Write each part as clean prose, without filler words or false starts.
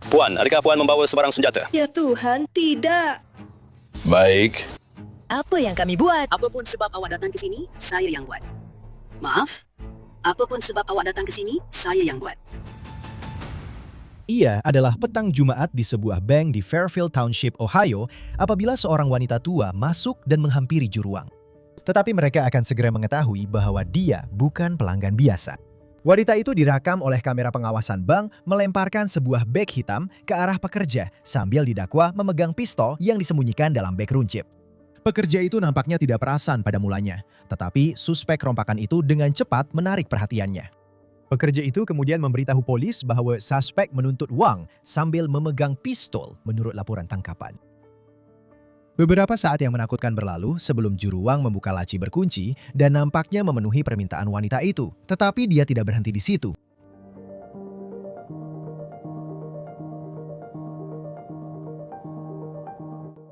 Puan, adakah Puan membawa sebarang senjata? Ya Tuhan, tidak. Baik. Apa yang kami buat? Apapun sebab awak datang ke sini, saya yang buat. Maaf? Apapun sebab awak datang ke sini, saya yang buat. Ia adalah petang Jumaat di sebuah bank di Fairfield Township, Ohio, apabila seorang wanita tua masuk dan menghampiri juruang. Tetapi mereka akan segera mengetahui bahwa dia bukan pelanggan biasa. Wanita itu direkam oleh kamera pengawasan bank melemparkan sebuah beg hitam ke arah pekerja sambil didakwa memegang pistol yang disembunyikan dalam beg runcip. Pekerja itu nampaknya tidak perasan pada mulanya, tetapi suspek rompakan itu dengan cepat menarik perhatiannya. Pekerja itu kemudian memberitahu polis bahwa suspek menuntut wang sambil memegang pistol menurut laporan tangkapan. Beberapa saat yang menakutkan berlalu sebelum juruang membuka laci berkunci dan nampaknya memenuhi permintaan wanita itu, tetapi dia tidak berhenti di situ.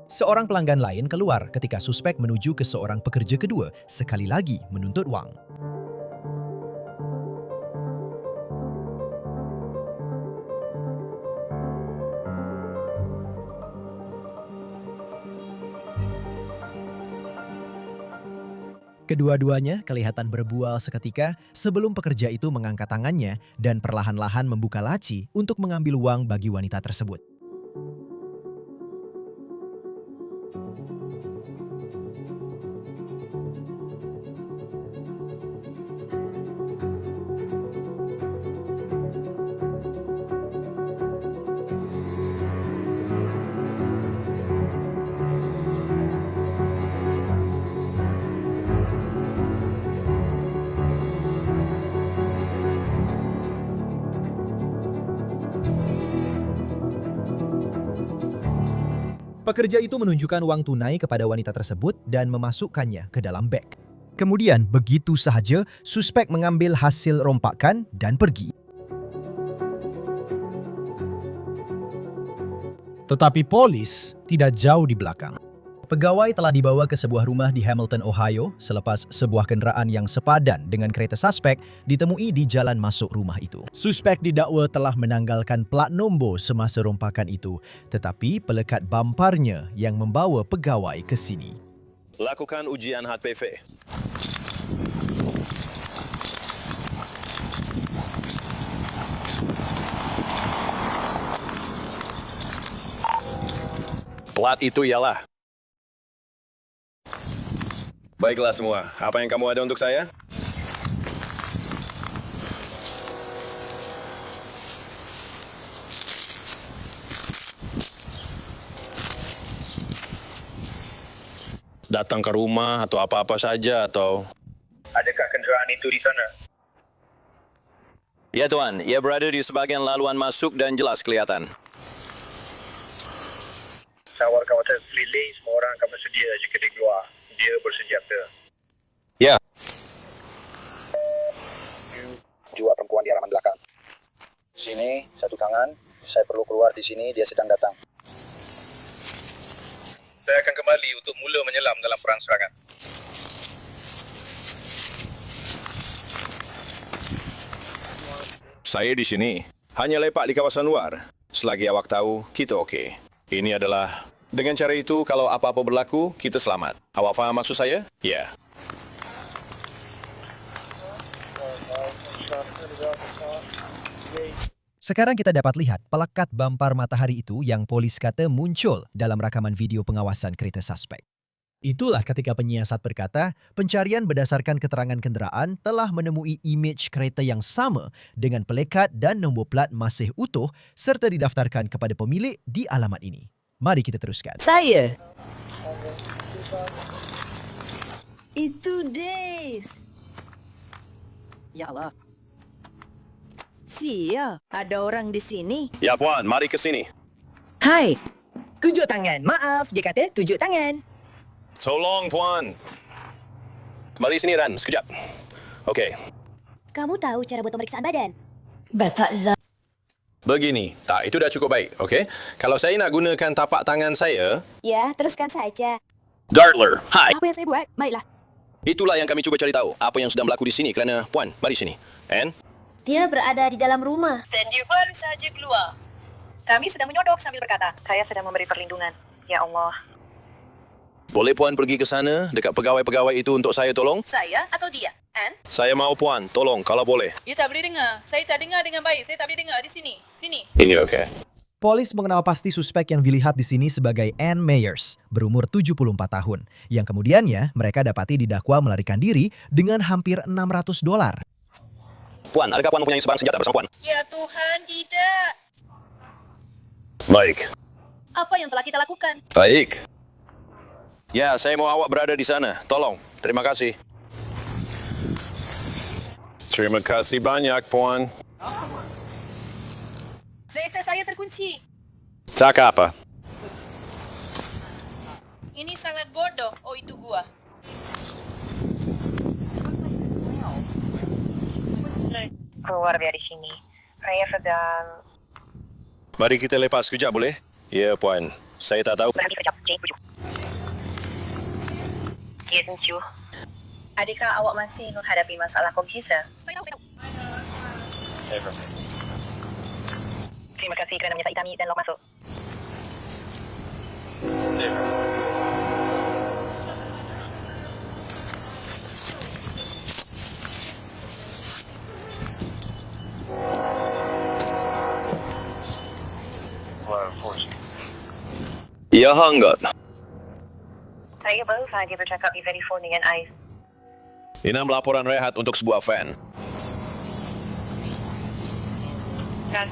Seorang pelanggan lain keluar ketika suspek menuju ke seorang pekerja kedua, sekali lagi menuntut wang. Kedua-duanya kelihatan berbual seketika sebelum pekerja itu mengangkat tangannya dan perlahan-lahan membuka laci untuk mengambil uang bagi wanita tersebut. Pekerja itu menunjukkan uang tunai kepada wanita tersebut dan memasukkannya ke dalam beg. Kemudian, begitu sahaja, suspek mengambil hasil rompakan dan pergi. Tetapi polis tidak jauh di belakang. Pegawai telah dibawa ke sebuah rumah di Hamilton, Ohio, selepas sebuah kendaraan yang sepadan dengan kereta suspek ditemui di jalan masuk rumah itu. Suspek didakwa telah menanggalkan plat nombor semasa rompakan itu, tetapi pelekat bamparnya yang membawa pegawai ke sini. Lakukan ujian HPV. Plat itu ialah. Baiklah semua, apa yang kamu ada untuk saya? Datang ke rumah atau apa-apa saja atau... Adakah kenderaan itu di sana? Ya tuan, ia berada di sebahagian laluan masuk dan jelas kelihatan. Sawar kawasan Selilih, semua orang akan bersedia jika dia keluar. Dia bersenjata. Ya. Jua perempuan di halaman belakang. Sini, satu tangan. Saya perlu keluar di sini, dia sedang datang. Saya akan kembali untuk mula menyelam dalam perang serangan. Saya di sini. Hanya lepak di kawasan luar. Selagi awak tahu, kita okey. Ini adalah... Dengan cara itu, kalau apa-apa berlaku, kita selamat. Awak faham maksud saya? Ya. Sekarang kita dapat lihat pelekat bampar matahari itu yang polis kata muncul dalam rakaman video pengawasan kereta suspek. Itulah ketika penyiasat berkata, pencarian berdasarkan keterangan kenderaan telah menemui imej kereta yang sama dengan pelekat dan nombor plat masih utuh serta didaftarkan kepada pemilik di alamat ini. Mari kita teruskan. Saya. Itu Dave. Ya Allah. Sia, ada orang di sini. Ya puan, mari ke sini. Hai. Tunjuk tangan. Maaf, dia kata tunjuk tangan. Tolong puan. Mari sini Ran, sekejap. Okey. Kamu tahu cara buat pemeriksaan badan? Bataklah. Begini, tak itu dah cukup baik, okey? Kalau saya nak gunakan tapak tangan saya... Ya, teruskan saja. Dartler, hai! Apa yang saya buat? Baiklah. Itulah yang kami cuba cari tahu, apa yang sedang berlaku di sini kerana... Puan, mari sini. Anne? Dia berada di dalam rumah. Dan dia baru saja keluar. Kami sedang menyodok sambil berkata. Saya sedang memberi perlindungan. Ya Allah. Boleh Puan pergi ke sana dekat pegawai-pegawai itu untuk saya tolong? Saya atau dia? Anne? Saya mau Puan, tolong kalau boleh. You tak boleh dengar. Saya tak dengar dengan baik. Saya tak boleh dengar. Di sini. Sini. Ini oke. Polis mengenal pasti suspek yang dilihat di sini sebagai Ann Meyers, berumur 74 tahun, yang kemudiannya mereka dapati didakwa melarikan diri dengan hampir $600. Puan, adakah Puan mempunyai sebarang senjata bersama Puan? Ya Tuhan, tidak. Baik. Apa yang telah kita lakukan? Baik. Ya, saya mau awak berada di sana. Tolong. Terima kasih. Terima kasih banyak, Puan. Kereta saya terkunci. Tak apa. Ini sangat bodoh. Oh, itu gua. Keluar dari sini. Saya sedang... Mari kita lepas sekejap, boleh? Ya, Puan. Saya tak tahu. Berhenti sekejap. C7. G7. Adakah awak masih menghadapi masalah komputer? Saya tahu. Terima kasih kerana menyertai kami dan lock masuk. Ya, hangat. Saya baru sahaja bercakap di telefon dengan Ais. Ini laporan rehat untuk sebuah fan. Kan?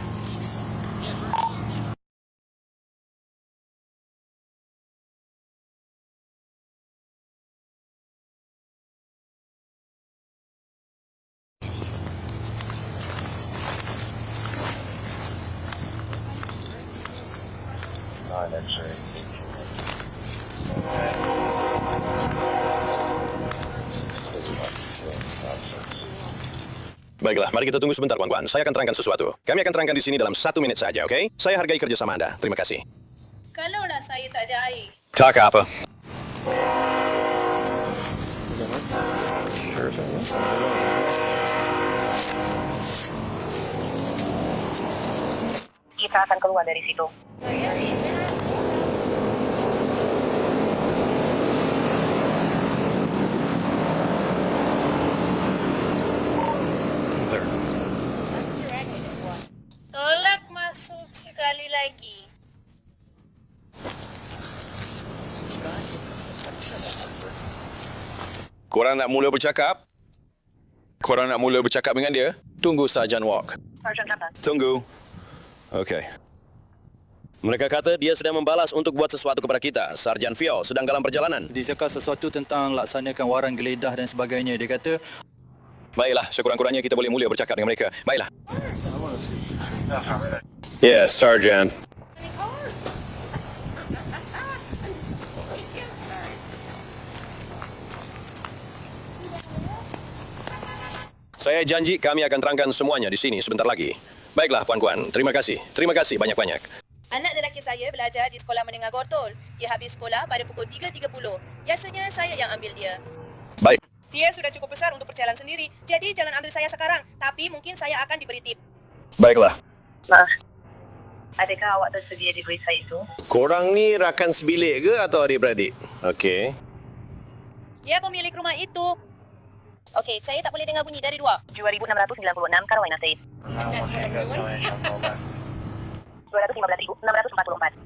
Baiklah, mari kita tunggu sebentar, kawan-kawan. Saya akan terangkan sesuatu. Kami akan terangkan di sini dalam 1 menit saja, oke? Saya hargai kerjasama Anda. Terima kasih. Kalaulah saya tak ada air. Tak apa. Kita akan keluar dari situ. Tolak masuk sekali lagi. Korang nak mula bercakap? Korang nak mula bercakap dengan dia? Tunggu Sarjan Walk. Sarjan Kaplan. Tunggu. Okey. Mereka kata dia sedang membalas untuk buat sesuatu kepada kita. Sarjan Fio sedang dalam perjalanan. Dia cakap sesuatu tentang laksanakan waran geledah dan sebagainya. Dia kata, Baiklah, sekurang-kurangnya kita boleh mula bercakap dengan mereka. Baiklah. Yes, Sergeant. Saya janji kami akan terangkan semuanya di sini sebentar lagi. Baiklah, puan-puan. Terima kasih. Terima kasih banyak-banyak. Anak lelaki saya belajar di sekolah menengah Gortol. Dia habis sekolah pada pukul 3.30. Biasanya saya yang ambil dia. Baik. Dia sudah cukup besar untuk berjalan sendiri. Jadi jangan ambil saya sekarang. Tapi mungkin saya akan diberi tip. Baiklah. Maaf. Adakah awak tersedia di berita itu? Korang ni rakan sebilik ke atau adik-beradik? Okey. Dia pemilik rumah itu. Okey, saya tak boleh dengar bunyi dari luar. 2,696 Carolina State. 215,644.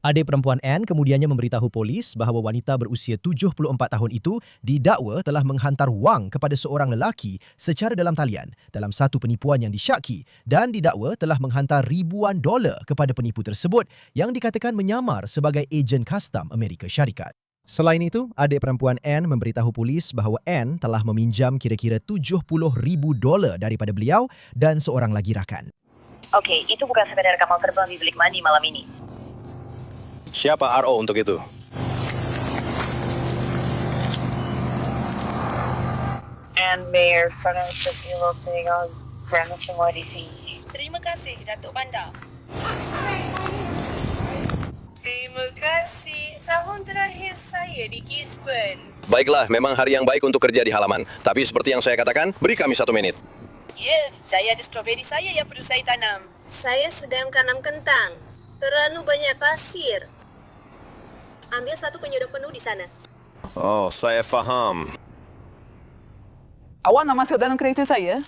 Adik perempuan Anne kemudiannya memberitahu polis bahawa wanita berusia 74 tahun itu didakwa telah menghantar wang kepada seorang lelaki secara dalam talian dalam satu penipuan yang disyaki dan didakwa telah menghantar ribuan dolar kepada penipu tersebut yang dikatakan menyamar sebagai ejen kastam Amerika Syarikat. Selain itu, adik perempuan Anne memberitahu polis bahawa Anne telah meminjam kira-kira $70,000 daripada beliau dan seorang lagi rakan. Okey, itu bukan sekadar kapal terbang di bilik mandi malam ini. Siapa RO untuk itu? And Mayor Francis Ilotega, Grandmaster YDC. Terima kasih, Datuk Bandar. Terima kasih. Tahun terakhir saya di Gisborne. Baiklah, memang hari yang baik untuk kerja di halaman. Tapi seperti yang saya katakan, beri kami 1 menit. Ya, saya ada strawberry saya yang perlu saya tanam. Saya sedang tanam kentang. Terlalu banyak pasir. Ambil satu penyedot penuh di sana. Oh, saya faham. Awak nak masuk dalam kereta saya?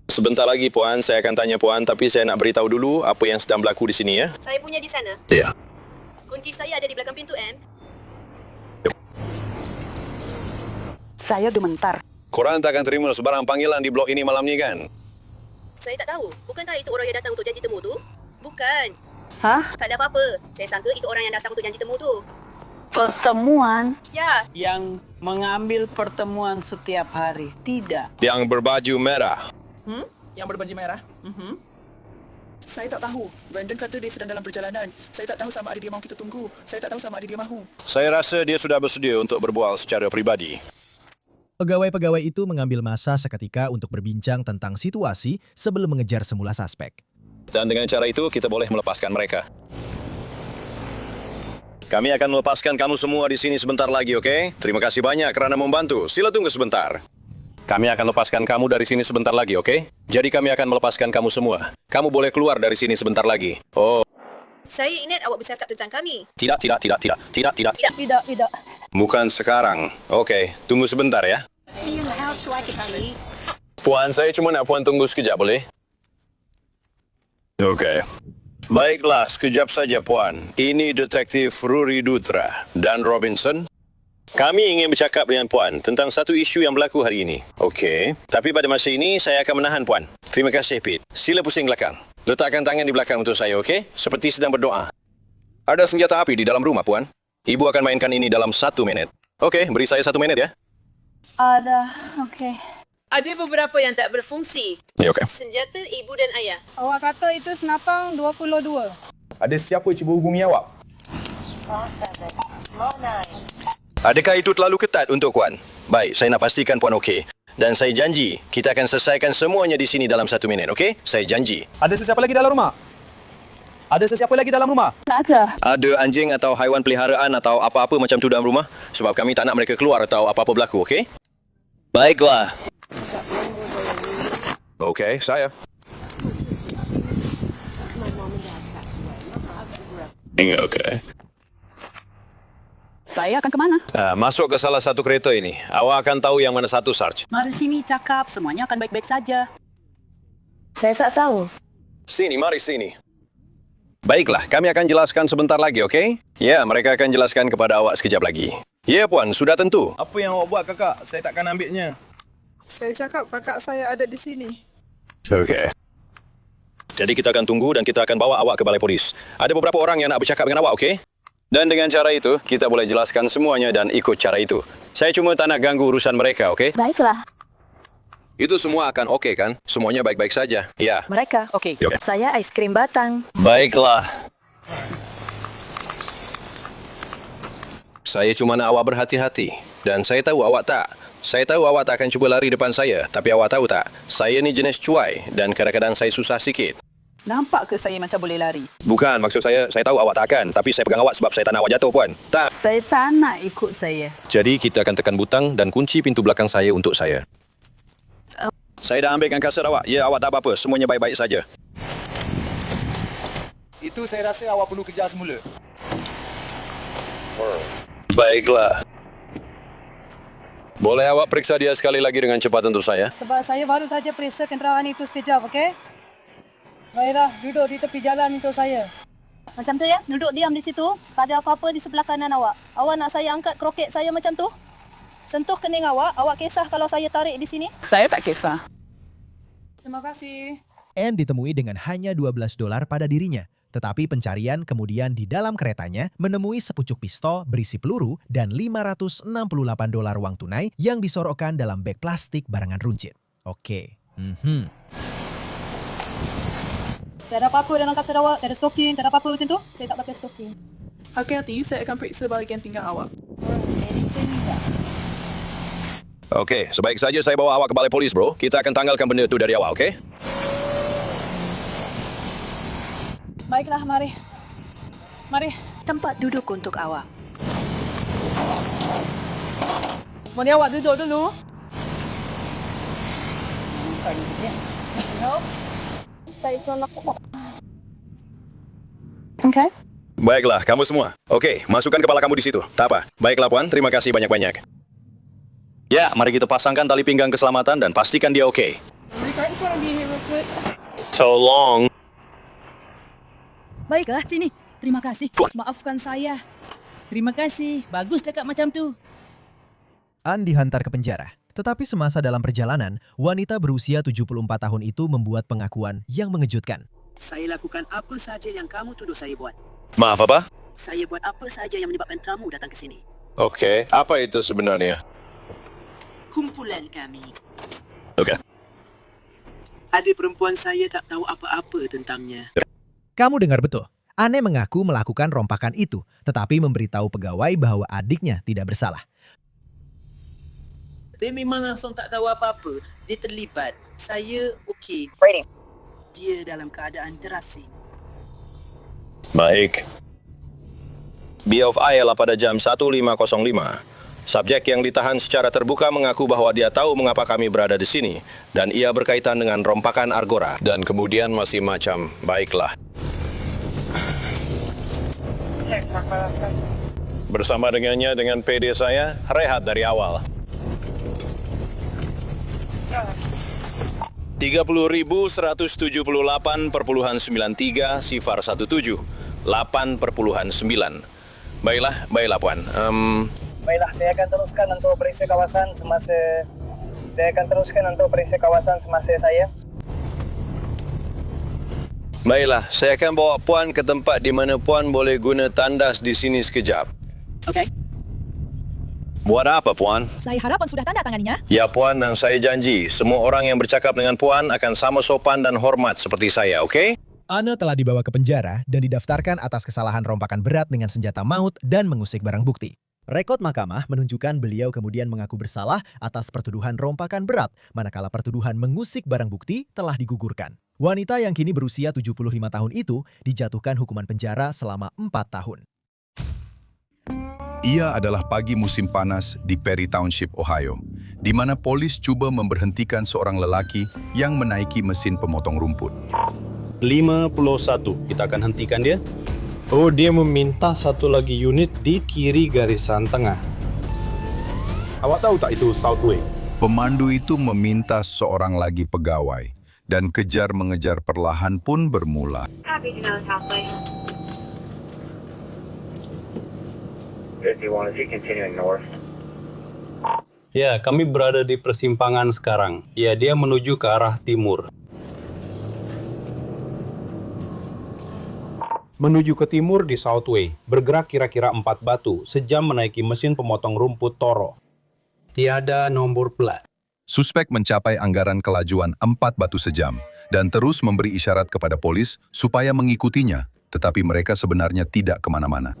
Sebentar lagi, Puan. Saya akan tanya Puan, tapi saya nak beritahu dulu apa yang sedang berlaku di sini, ya. Saya punya di sana. Ya. Kunci saya ada di belakang pintu, Anne. Saya gementar. Korang tak akan terima sebarang panggilan di blok ini malam ni, kan? Saya tak tahu. Bukankah itu orang yang datang untuk janji temu tu? Bukan. Hah? Tak ada apa-apa. Saya sangka itu orang yang datang untuk janji temu tu. Pertemuan? Ya. Yang mengambil pertemuan setiap hari. Tidak. Yang berbaju merah. Yang berbaju merah? Saya tak tahu. Brandon kata dia sedang dalam perjalanan. Saya tak tahu sama ada dia mahu kita tunggu. Saya tak tahu sama ada dia mahu. Saya rasa dia sudah bersedia untuk berbual secara pribadi. Pegawai-pegawai itu mengambil masa seketika untuk berbincang tentang situasi sebelum mengejar semula suspek. Dan dengan cara itu, kita boleh melepaskan mereka. Kami akan melepaskan kamu semua di sini sebentar lagi, oke? Terima kasih banyak kerana membantu. Sila tunggu sebentar. Kami akan lepaskan kamu dari sini sebentar lagi, oke? Jadi kami akan melepaskan kamu semua. Kamu boleh keluar dari sini sebentar lagi. Oh. Saya ingat awak bercakap tentang kami. Tidak. Tidak. Bukan sekarang. Oke, tunggu sebentar ya. Puan, saya cuma nak Puan tunggu sekejap, boleh? Oke. Baiklah, sekejap saja, Puan. Ini Detektif Rory Dutra dan Robinson. Kami ingin bercakap dengan Puan tentang satu isu yang berlaku hari ini. Okey. Tapi pada masa ini, saya akan menahan Puan. Terima kasih, Pete. Sila pusing belakang. Letakkan tangan di belakang untuk saya, okey? Seperti sedang berdoa. Ada senjata api di dalam rumah, Puan. Ibu akan mainkan ini dalam 1 minit. Okey, beri saya 1 minit ya. Ada, okey. Ada beberapa yang tak berfungsi. Ya, okey. Senjata ibu dan ayah. Awak kata itu senapang 22. Ada siapa cuba hubungi awak? Adakah itu terlalu ketat untuk Puan? Baik, saya nak pastikan Puan okey. Dan saya janji, kita akan selesaikan semuanya di sini dalam 1 minit, okey? Saya janji. Ada sesiapa lagi dalam rumah? Ada sesiapa lagi dalam rumah? Tak ada. Ada anjing atau haiwan peliharaan atau apa-apa macam tu dalam rumah? Sebab kami tak nak mereka keluar atau apa-apa berlaku, okey? Baiklah. Okey, saya. Okey. Saya akan ke mana? Masuk ke salah satu kereta ini. Awak akan tahu yang mana satu, Sarge. Mari sini cakap. Semuanya akan baik-baik saja. Saya tak tahu. Sini, mari sini. Baiklah, kami akan jelaskan sebentar lagi, okey? Ya, mereka akan jelaskan kepada awak sekejap lagi. Ya, Puan, sudah tentu. Apa yang awak buat, kakak? Saya takkan ambilnya. Saya cakap kakak saya ada di sini. Okey. Jadi kita akan tunggu dan kita akan bawa awak ke balai polis. Ada beberapa orang yang nak bercakap dengan awak, okey? Dan dengan cara itu, kita boleh jelaskan semuanya dan ikut cara itu. Saya cuma tak nak ganggu urusan mereka, okey? Baiklah. Itu semua akan okey kan? Semuanya baik-baik saja. Ya. Mereka, okey. Okey. Saya aiskrim batang. Baiklah. Saya cuma nak awak berhati-hati. Dan saya tahu awak tak. Saya tahu awak tak akan cuba lari depan saya. Tapi awak tahu tak? Saya ni jenis cuai. Dan kadang-kadang saya susah sikit. Nampak ke saya macam boleh lari? Bukan, maksud saya tahu awak tak akan. Tapi saya pegang awak sebab saya tak nak awak jatuh, Puan. Tak. Saya tak nak ikut saya. Jadi kita akan tekan butang dan kunci pintu belakang saya untuk saya. Saya dah ambilkan kasut awak. Ya, awak tak apa-apa. Semuanya baik-baik saja. Itu saya rasa awak perlu kejar semula. Baiklah. Boleh awak periksa dia sekali lagi dengan cepat untuk saya? Sebab saya baru saja periksa kenderaan itu sekejap, okey? Baiklah, duduk di tepi jalan untuk saya. Macam tu ya, duduk diam di situ. Tak ada apa-apa di sebelah kanan awak. Awak nak saya angkat kroket saya macam tu? Sentuh kening awak. Awak kisah kalau saya tarik di sini? Saya tak kisah. Terima kasih. Anne ditemui dengan hanya $12 pada dirinya. Tetapi pencarian kemudian di dalam keretanya menemui sepucuk pistol berisi peluru dan $568 uang tunai yang disorokkan dalam beg plastik barangan runcit. Oke. Tak ada apa-apa dalam kasut awak. Tak ada stoking. Tak ada apa-apa macam tu. Saya tak pakai stoking. Hati-hati, saya akan periksa bahagian pinggang awak. Okey, sebaik saja saya bawa awak ke balai polis, bro. Kita akan tanggalkan benda itu dari awal, okey? Baiklah, mari. Mari. Tempat duduk untuk awak. Mari awak duduk dulu. Okay. Baiklah, kamu semua. Oke, masukkan kepala kamu di situ. Tak apa. Baiklah, Puan. Terima kasih banyak-banyak. Ya, mari kita pasangkan tali pinggang keselamatan dan pastikan dia oke. Tolong. Baiklah, sini. Terima kasih. Maafkan saya. Terima kasih. Bagus cakap macam tu. Ann dihantar ke penjara. Tetapi semasa dalam perjalanan, wanita berusia 74 tahun itu membuat pengakuan yang mengejutkan. Saya lakukan apa saja yang kamu tuduh saya buat. Maaf, apa? Saya buat apa saja yang menyebabkan kamu datang ke sini. Oke, apa itu sebenarnya? Kumpulan kami. Oke. Adik perempuan saya tak tahu apa-apa tentangnya. Kamu dengar betul. Anne mengaku melakukan rompakan itu, tetapi memberitahu pegawai bahwa adiknya tidak bersalah. Dia memang langsung tak tahu apa-apa. Dia terlibat. Saya okey. Rating. Dia dalam keadaan terasing. Baik. BOF ialah pada jam 15.05. Subjek yang ditahan secara terbuka mengaku bahwa dia tahu mengapa kami berada di sini dan ia berkaitan dengan rompakan Argora. Dan kemudian masih macam, baiklah. Bersama dengannya dengan PD saya, rehat dari awal. 30.178,93 sifar 17, 8,9. Baiklah Puan. Baiklah, saya akan teruskan untuk periksa kawasan semasa saya. Baiklah, saya akan bawa Puan ke tempat di mana Puan boleh guna tandas di sini sekejap. Okey. Buat apa, Puan? Saya harapan sudah tanda tanganinya. Ya, Puan, dan saya janji, semua orang yang bercakap dengan Puan akan sama sopan dan hormat seperti saya, oke? Anne telah dibawa ke penjara dan didaftarkan atas kesalahan rompakan berat dengan senjata maut dan mengusik barang bukti. Rekod mahkamah menunjukkan beliau kemudian mengaku bersalah atas pertuduhan rompakan berat, manakala pertuduhan mengusik barang bukti telah digugurkan. Wanita yang kini berusia 75 tahun itu dijatuhkan hukuman penjara selama 4 tahun. Ia adalah pagi musim panas di Perry Township, Ohio, di mana polis cuba memberhentikan seorang lelaki yang menaiki mesin pemotong rumput. 51, kita akan hentikan dia. Oh, dia meminta satu lagi unit di kiri garisan tengah. Awak tahu tak itu Southway? Pemandu itu meminta seorang lagi pegawai, dan kejar-mengejar perlahan pun bermula. Happy to know Southway. Continuing north. Ya, kami berada di persimpangan sekarang. Ya, dia menuju ke arah timur. Menuju ke timur di Southway, bergerak kira-kira 4 batu, sejam menaiki mesin pemotong rumput Toro. Tiada nomor plat. Suspek mencapai anggaran kelajuan 4 batu sejam, dan terus memberi isyarat kepada polis supaya mengikutinya, tetapi mereka sebenarnya tidak kemana-mana.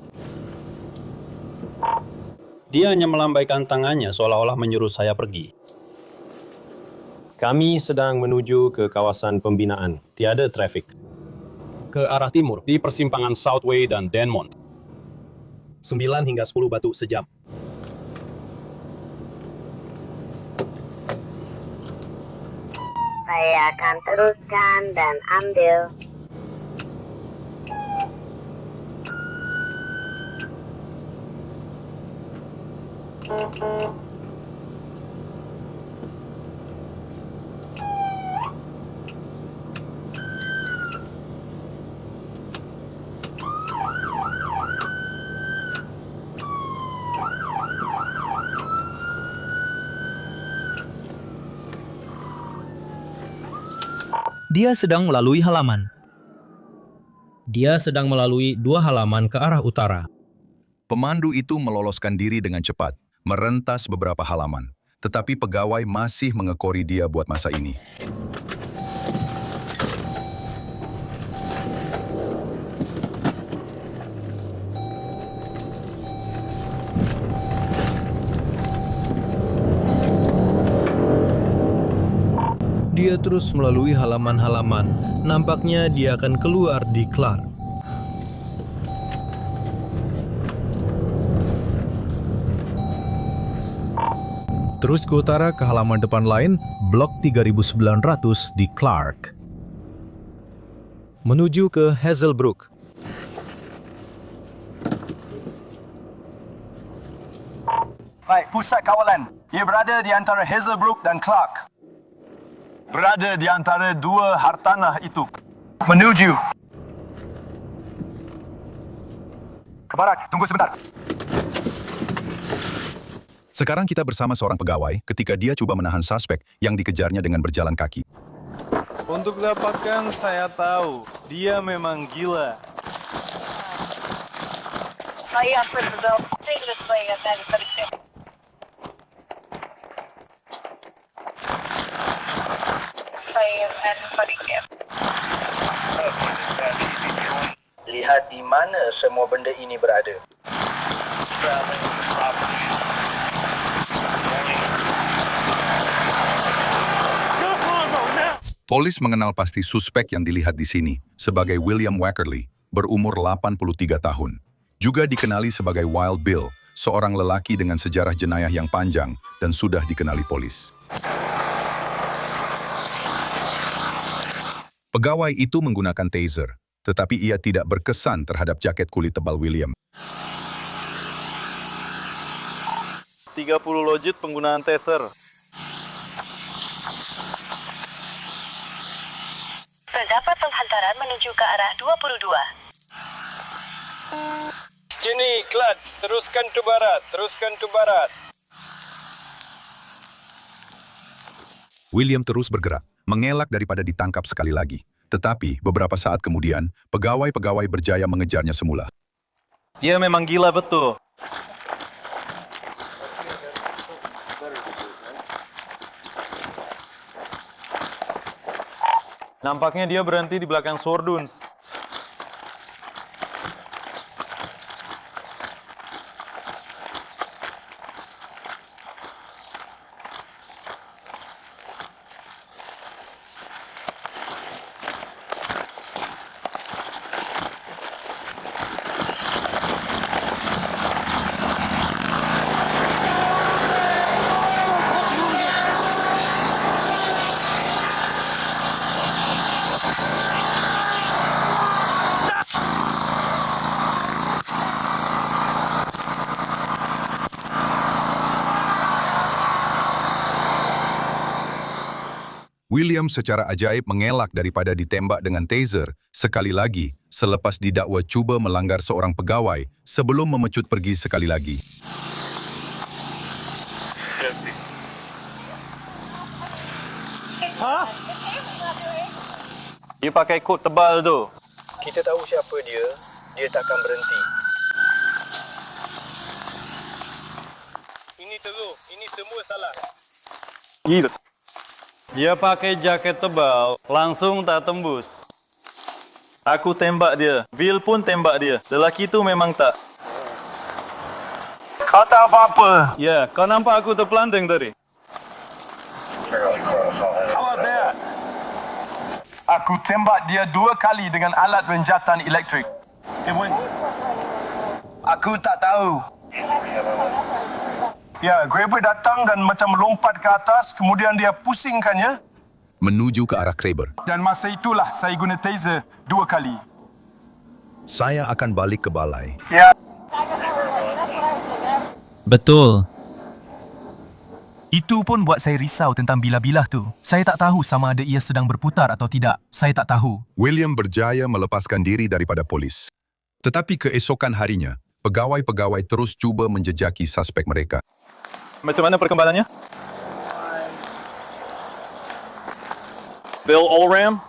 Dia hanya melambaikan tangannya seolah-olah menyuruh saya pergi. Kami sedang menuju ke kawasan pembinaan. Tiada trafik. Ke arah timur, di persimpangan Southway dan Denmont. 9 hingga 10 batu sejam. Saya akan teruskan dan ambil. Dia sedang melalui halaman. Dia sedang melalui 2 halaman ke arah utara. Pemandu itu meloloskan diri dengan cepat, merentas beberapa halaman, tetapi pegawai masih mengekori dia buat masa ini. Dia terus melalui halaman-halaman. Nampaknya dia akan keluar di Clark. terus ke utara ke halaman depan lain, blok 3900 di Clark. Menuju ke Hazelbrook. Baik, pusat kawalan. Ia berada di antara Hazelbrook dan Clark. Berada di antara dua hartanah itu. Menuju. Ke barat, tunggu sebentar. Sekarang kita bersama seorang pegawai ketika dia coba menahan suspek yang dikejarnya dengan berjalan kaki. Untuk dapatkan, saya tahu dia memang gila. Saya berdoa tinggal saya dari pergi. Saya akan pergi. Lihat di mana semua benda ini berada. Polis mengenal pasti suspek yang dilihat di sini sebagai William Wackerly, berumur 83 tahun. Juga dikenali sebagai Wild Bill, seorang lelaki dengan sejarah jenayah yang panjang dan sudah dikenali polis. Pegawai itu menggunakan taser, tetapi ia tidak berkesan terhadap jaket kulit tebal William. 30 logit penggunaan taser. Terdapat penghantaran menuju ke arah 22. Sini, Clutch. Teruskan ke barat. Teruskan ke barat. William terus bergerak, mengelak daripada ditangkap sekali lagi. Tetapi beberapa saat kemudian, pegawai-pegawai berjaya mengejarnya semula. Dia memang gila betul. Nampaknya dia berhenti di belakang Sorduns. William secara ajaib mengelak daripada ditembak dengan taser sekali lagi selepas didakwa cuba melanggar seorang pegawai sebelum memecut pergi sekali lagi. Hah? Dia pakai kot tebal tu. Kita tahu siapa dia, dia takkan berhenti. Ini teruk, ini semua salah. Jesus. Dia pakai jaket tebal, langsung tak tembus. Aku tembak dia. Bill pun tembak dia. Lelaki tu memang tak. Kau tak apa-apa. Ya, kau nampak aku terpelanting tadi? How about that? Aku tembak dia 2 kali dengan alat renjatan elektrik. Aku tak tahu. Ya, Graber datang dan macam lompat ke atas, kemudian dia pusingkannya. Menuju ke arah Graber. Dan masa itulah saya guna taser 2 kali. Saya akan balik ke balai. Ya. Betul. Itu pun buat saya risau tentang bilah-bilah tu. Saya tak tahu sama ada ia sedang berputar atau tidak. Saya tak tahu. William berjaya melepaskan diri daripada polis. Tetapi keesokan harinya, pegawai-pegawai terus cuba menjejaki suspek mereka. Macam mana perkembangannya? Bill Olram?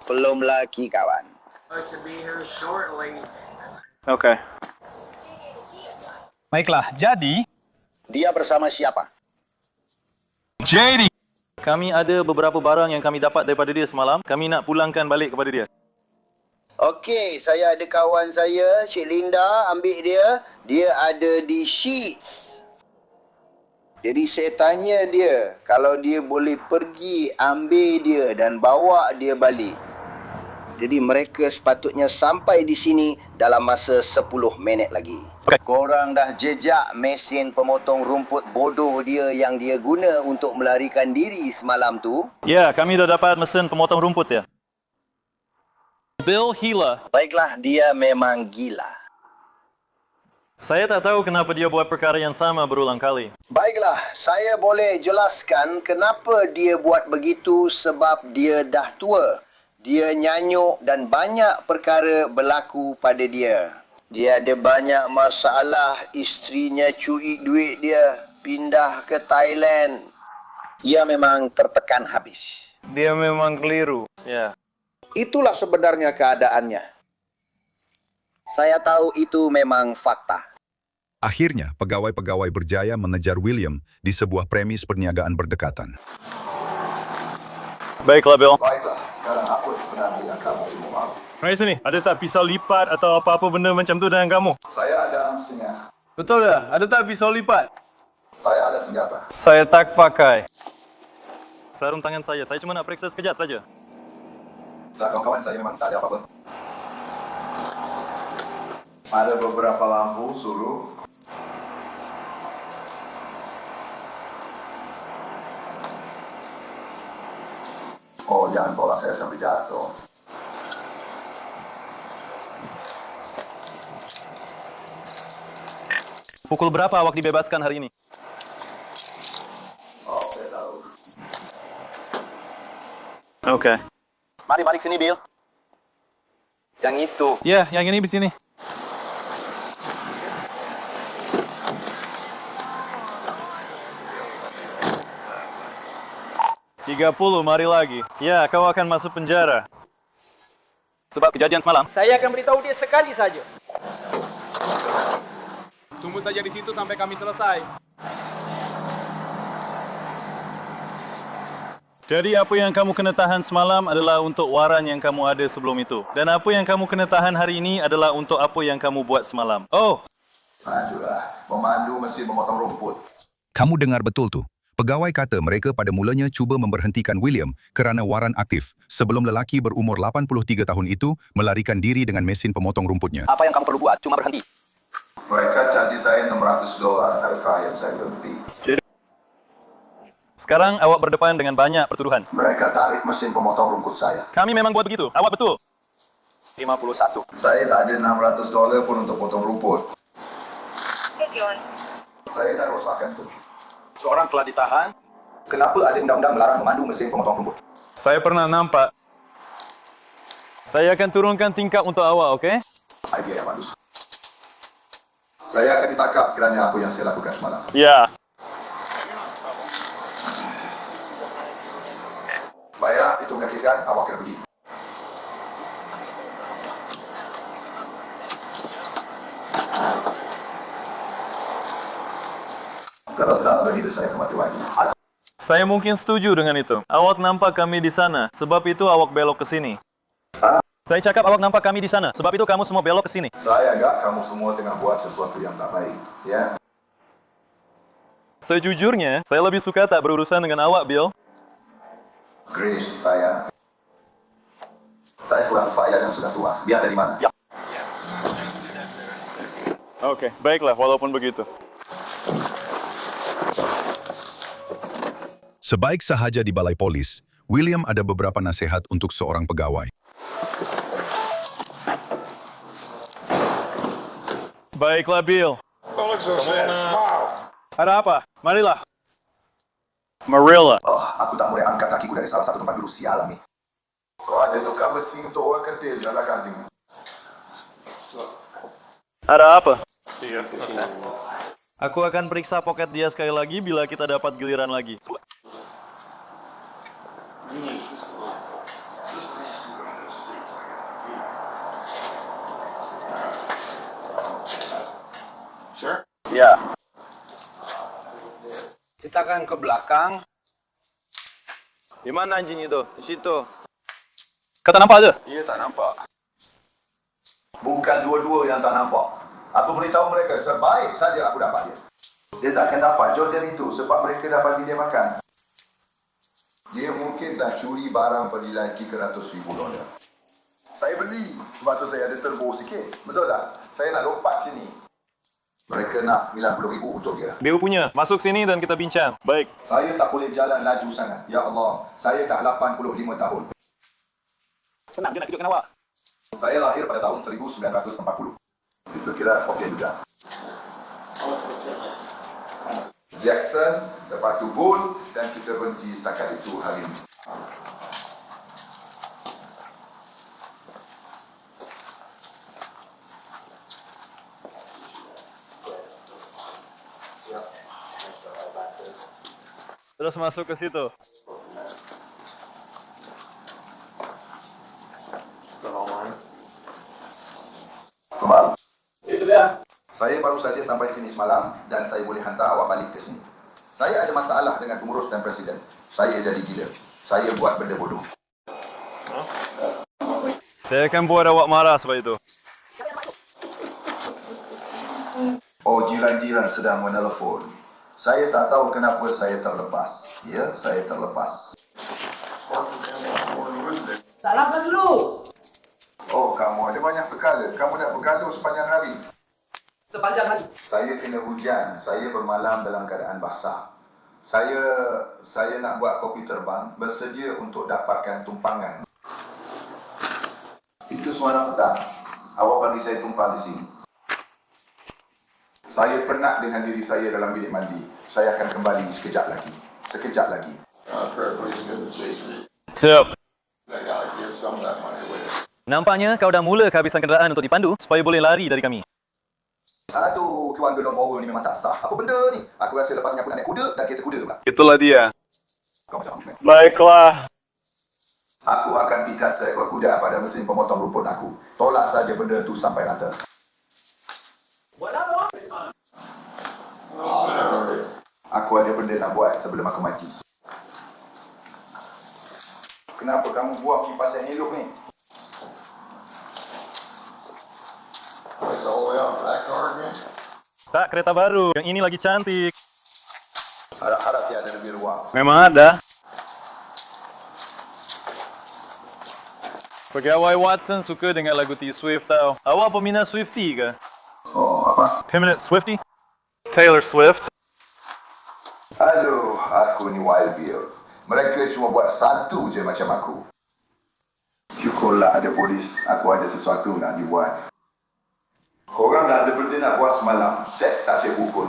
Belum lagi, kawan. Okey. Baiklah, jadi... Dia bersama siapa? JD! Kami ada beberapa barang yang kami dapat daripada dia semalam. Kami nak pulangkan balik kepada dia. Okey, saya ada kawan saya, Cik Linda, ambil dia. Dia ada di Sheets. Jadi saya tanya dia, kalau dia boleh pergi ambil dia dan bawa dia balik. Jadi mereka sepatutnya sampai di sini dalam masa 10 minit lagi. Korang dah jejak mesin pemotong rumput bodoh dia yang dia guna untuk melarikan diri semalam tu? Ya, kami dah dapat mesin pemotong rumput ya. Bill Hila. Baiklah, dia memang gila. Saya tak tahu kenapa dia buat perkara yang sama berulang kali. Baiklah, saya boleh jelaskan kenapa dia buat begitu sebab dia dah tua. Dia nyanyuk dan banyak perkara berlaku pada dia. Dia ada banyak masalah, isterinya curi duit dia, pindah ke Thailand. Ia memang tertekan habis. Dia memang keliru. Ya. Itulah sebenarnya keadaannya. Saya tahu itu memang fakta. Akhirnya, pegawai-pegawai berjaya mengejar William di sebuah premis perniagaan berdekatan. Baiklah, Bill. Baiklah, sekarang apa sebenarnya yang kamu semua? Mari sini. Ada tak pisau lipat atau apa-apa benda macam tu dengan kamu? Saya ada senjata. Betul dah. Ada tak pisau lipat? Saya ada senjata. Saya tak pakai. Sarung tangan saya. Saya cuma nak periksa sekejap saja. Tak, kawan-kawan, saya memang tak ada apa-apa. Ada beberapa lampu suruh. Oh, jangan tolak saya sampai jatuh. Pukul berapa awak dibebaskan hari ini? Oh, saya tahu. Okey. Mari balik sini, Bill. Yang itu. Ya, yang ini di sini. $30, mari lagi. Ya, kau akan masuk penjara. Sebab kejadian semalam. Saya akan beritahu dia sekali saja. Tunggu saja di situ sampai kami selesai. Jadi apa yang kamu kena tahan semalam adalah untuk waran yang kamu ada sebelum itu. Dan apa yang kamu kena tahan hari ini adalah untuk apa yang kamu buat semalam. Oh! Aduhlah, memandu mesin memotong rumput. Kamu dengar betul tu. Pegawai kata mereka pada mulanya cuba memberhentikan William kerana waran aktif sebelum lelaki berumur 83 tahun itu melarikan diri dengan mesin pemotong rumputnya. Apa yang kamu perlu buat? Cuma berhenti. Mereka janji saya $600 dari klien saya lebih. Sekarang awak berdepan dengan banyak pertuduhan. Mereka tarik mesin pemotong rumput saya. Kami memang buat begitu. Awak betul. 51. Saya tak ada $600 pun untuk potong rumput. Saya tak rosakkan tu. Seorang telah ditahan. Kenapa ada undang-undang melarang memandu mesin pemotong rumput? Saya pernah nampak. Saya akan turunkan tingkap untuk awak, okey? Idea yang bagus. Saya akan ditangkap kerana apa yang saya lakukan semalam. Ya. Bayar, itu kaki sekarang, awak kena pergi. Kalau sedang begitu, saya kemati lagi. Saya mungkin setuju dengan itu. Awak nampak kami di sana, sebab itu awak belok ke sini. Saya cakap awak nampak kami di sana, sebab itu kamu semua belok ke sini. Saya agak kamu semua tengah buat sesuatu yang tak baik, ya? Sejujurnya, saya lebih suka tak berurusan dengan awak, Bill. Grace, saya kurang payah yang sudah tua. Biar dari mana? Ya. Okey, baiklah, walaupun begitu. Sebaik sahaja di balai polis, William ada beberapa nasihat untuk seorang pegawai. Baiklah, Bill. Ada apa? Marilah. Marilla. Oh, aku tak boleh angkat kakiku dari salah satu tempat duduk sialam ni. Kau ada tukar besi untuk orang ketil, janganlah kasih. Ada apa? Aku akan periksa poket dia sekali lagi bila kita dapat giliran lagi. Sure? Ya. Kita akan ke belakang. Di mana anjing itu? Di situ. Kau tak nampak ada? Iya, tak nampak. Bukan dua-dua yang tak nampak. Aku beritahu mereka sebaik saja aku dapat dia. Dia tak akan dapat Jordan itu sebab mereka dah bagi dia makan. Dia mungkin dah curi barang bernilai $300,000. Saya beli, sebab tu saya ada turbo sikit. Betul tak? Saya nak lompat sini. Mereka nak 90,000 untuk dia. Bill punya. Masuk sini dan kita bincang. Baik. Saya tak boleh jalan laju sangat. Ya Allah, saya dah 85 tahun. Senang je nak kejutkan awak. Saya lahir pada tahun 1940. Itu kira okey juga. Jackson, lepas tu Bull, dan kita berhenti setakat itu hari ini. Terus masuk ke situ. Kembali. Itu dia. Saya baru saja sampai sini semalam dan saya boleh hantar awak balik ke sini. Saya ada masalah dengan pengurus dan presiden. Saya jadi gila. Saya buat benda bodoh. Saya akan buat awak marah sebab itu. Oh, jiran-jiran sedang menelpon. Saya tak tahu kenapa saya terlepas. Ya, saya terlepas. Salam dulu. Oh, kamu ada banyak perkara. Kamu nak bergaduh sepanjang hari. Sepanjang hari. Saya kena hujan. Saya bermalam dalam keadaan basah. Saya nak buat kopi terbang. Bersedia untuk dapatkan tumpangan. Itu suara petang. Awak bagi saya tumpang di sini. Saya penat dengan diri saya dalam bilik mandi. Saya akan kembali sekejap lagi. Sekejap lagi. Siap. Nampaknya kau dah mula kehabisan kenderaan untuk dipandu supaya boleh lari dari kami. Aduh, kawan gelong bawa ni memang tak sah. Apa benda ni? Aku rasa lepas ni aku nak naik kuda dan kereta kuda pula. Itulah dia. Kau macam mana? Baiklah. Aku akan pikat seekor kuda pada mesin pemotong rumput aku. Tolak saja benda tu sampai rata. Aku ada benda nak buat sebelum aku mati. Kenapa kamu buang kipas yang elok ni? Tak, kereta baru. Yang ini lagi cantik. Harap-harap tiada lebih ruang. Memang ada. Pegawai Watson suka dengan lagu T-Swift tau. Awak peminat Swiftie ke? Oh, apa? Peminat Swiftie? Taylor Swift. Aduh, aku ni Wild Bill. Mereka cuma buat satu je macam aku. Syukurlah ada polis. Aku ada sesuatu nak dibuat. Korang dah ada benda nak buat semalam. Set tak saya pukul.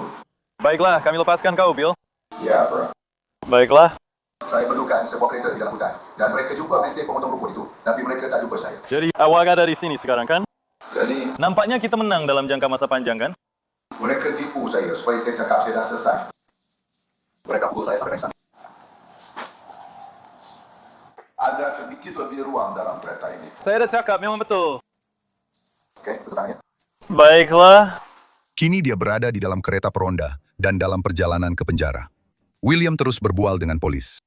Baiklah, kami lepaskan kau, Bill. Ya, bro. Baiklah. Saya perlukan sebuah kereta di dalam hutan. Dan mereka jumpa mesin pemotong rumput itu. Tapi mereka tak jumpa saya. Jadi, awak ada di sini sekarang, kan? Jadi, Nampaknya kita menang dalam jangka masa panjang, kan? mereka tipu saya supaya saya cakap saya dah selesai. Mereka pukul saya sampai sana. Ada sedikit lebih ruang dalam kereta ini. Saya dah cakap, memang betul. Okey, betul tak ya? Baiklah. Kini dia berada di dalam kereta peronda dan dalam perjalanan ke penjara. William terus berbual dengan polis.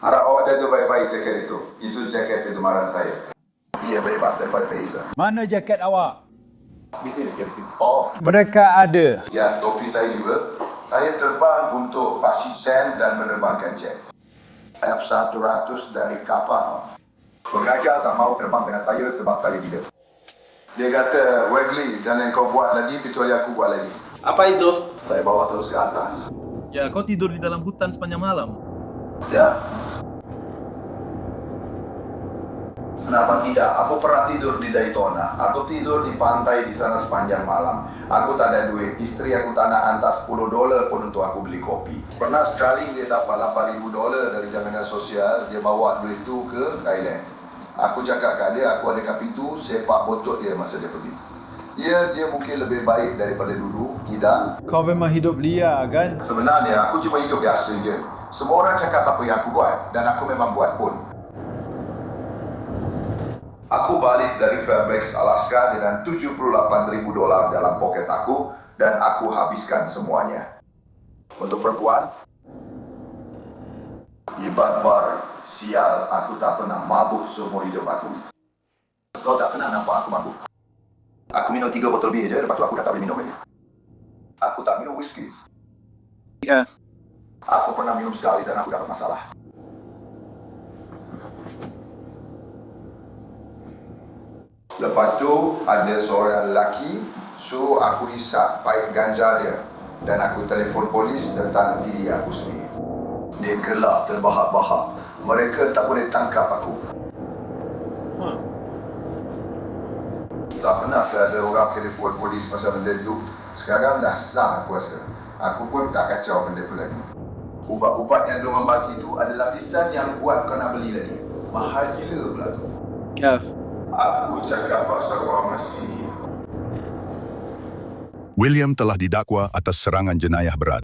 Harap awak jaga baik-baik jaket itu. Itu jaket penyemaran saya. Ia bebas daripada Taser. Mana jaket awak? Di sini, di sini. Oh, Mereka ada. ya, topi saya juga. Saya terbang untuk Pakcik Sam dan menerbangkan jet. F-100 dari kapal. Pengajar tak mahu terbang dengan saya sebab saya gila. Dia kata, Wegley, jangan kau buat lagi, kecuali aku buat lagi. Apa itu? Saya bawa terus ke atas. Ya, kau tidur di dalam hutan sepanjang malam. Ya. Kenapa tidak? Aku pernah tidur di Daytona. Aku tidur di pantai di sana sepanjang malam. Aku tak ada duit. Isteri aku tak nak hantar $10 pun untuk aku beli kopi. Pernah sekali dia dapat $8,000 dari jaminan sosial. Dia bawa duit tu ke Thailand. Aku cakap kat dia, aku ada kapitu, sepak botol dia masa dia pergi. Dia mungkin lebih baik daripada dulu. Tidak. Kau memang hidup liar, kan? Sebenarnya aku cuma hidup biasa je. Semua orang cakap apa yang aku buat dan aku memang buat pun. Aku balik dari Fairbanks, Alaska dengan $78,000 dalam poket aku dan aku habiskan semuanya. Untuk perempuan, ibat bar, sial, aku tak pernah mabuk seumur hidup aku. Kau tak pernah nampak aku mabuk. Aku minum 3 botol bir je, lepas tu aku dah tak boleh minum lagi. Aku tak minum whisky. Ya. Aku pernah minum sekali dan aku dapat masalah. Lepas tu ada seorang lelaki suruh aku hisap paip ganja dia dan aku telefon polis tentang diri aku sendiri. Dia gelap terbahak-bahak. Mereka tak boleh tangkap aku. Tak pernah ada orang telefon polis pasal benda itu. Sekarang dah sah aku rasa. Aku pun tak kacau benda tu lagi. Ubat-ubat yang diorang bagi itu adalah lapisan yang buat kau nak beli lagi. Mahal gila pula tu. Aku cakap pasal orang masih. William telah didakwa atas serangan jenayah berat.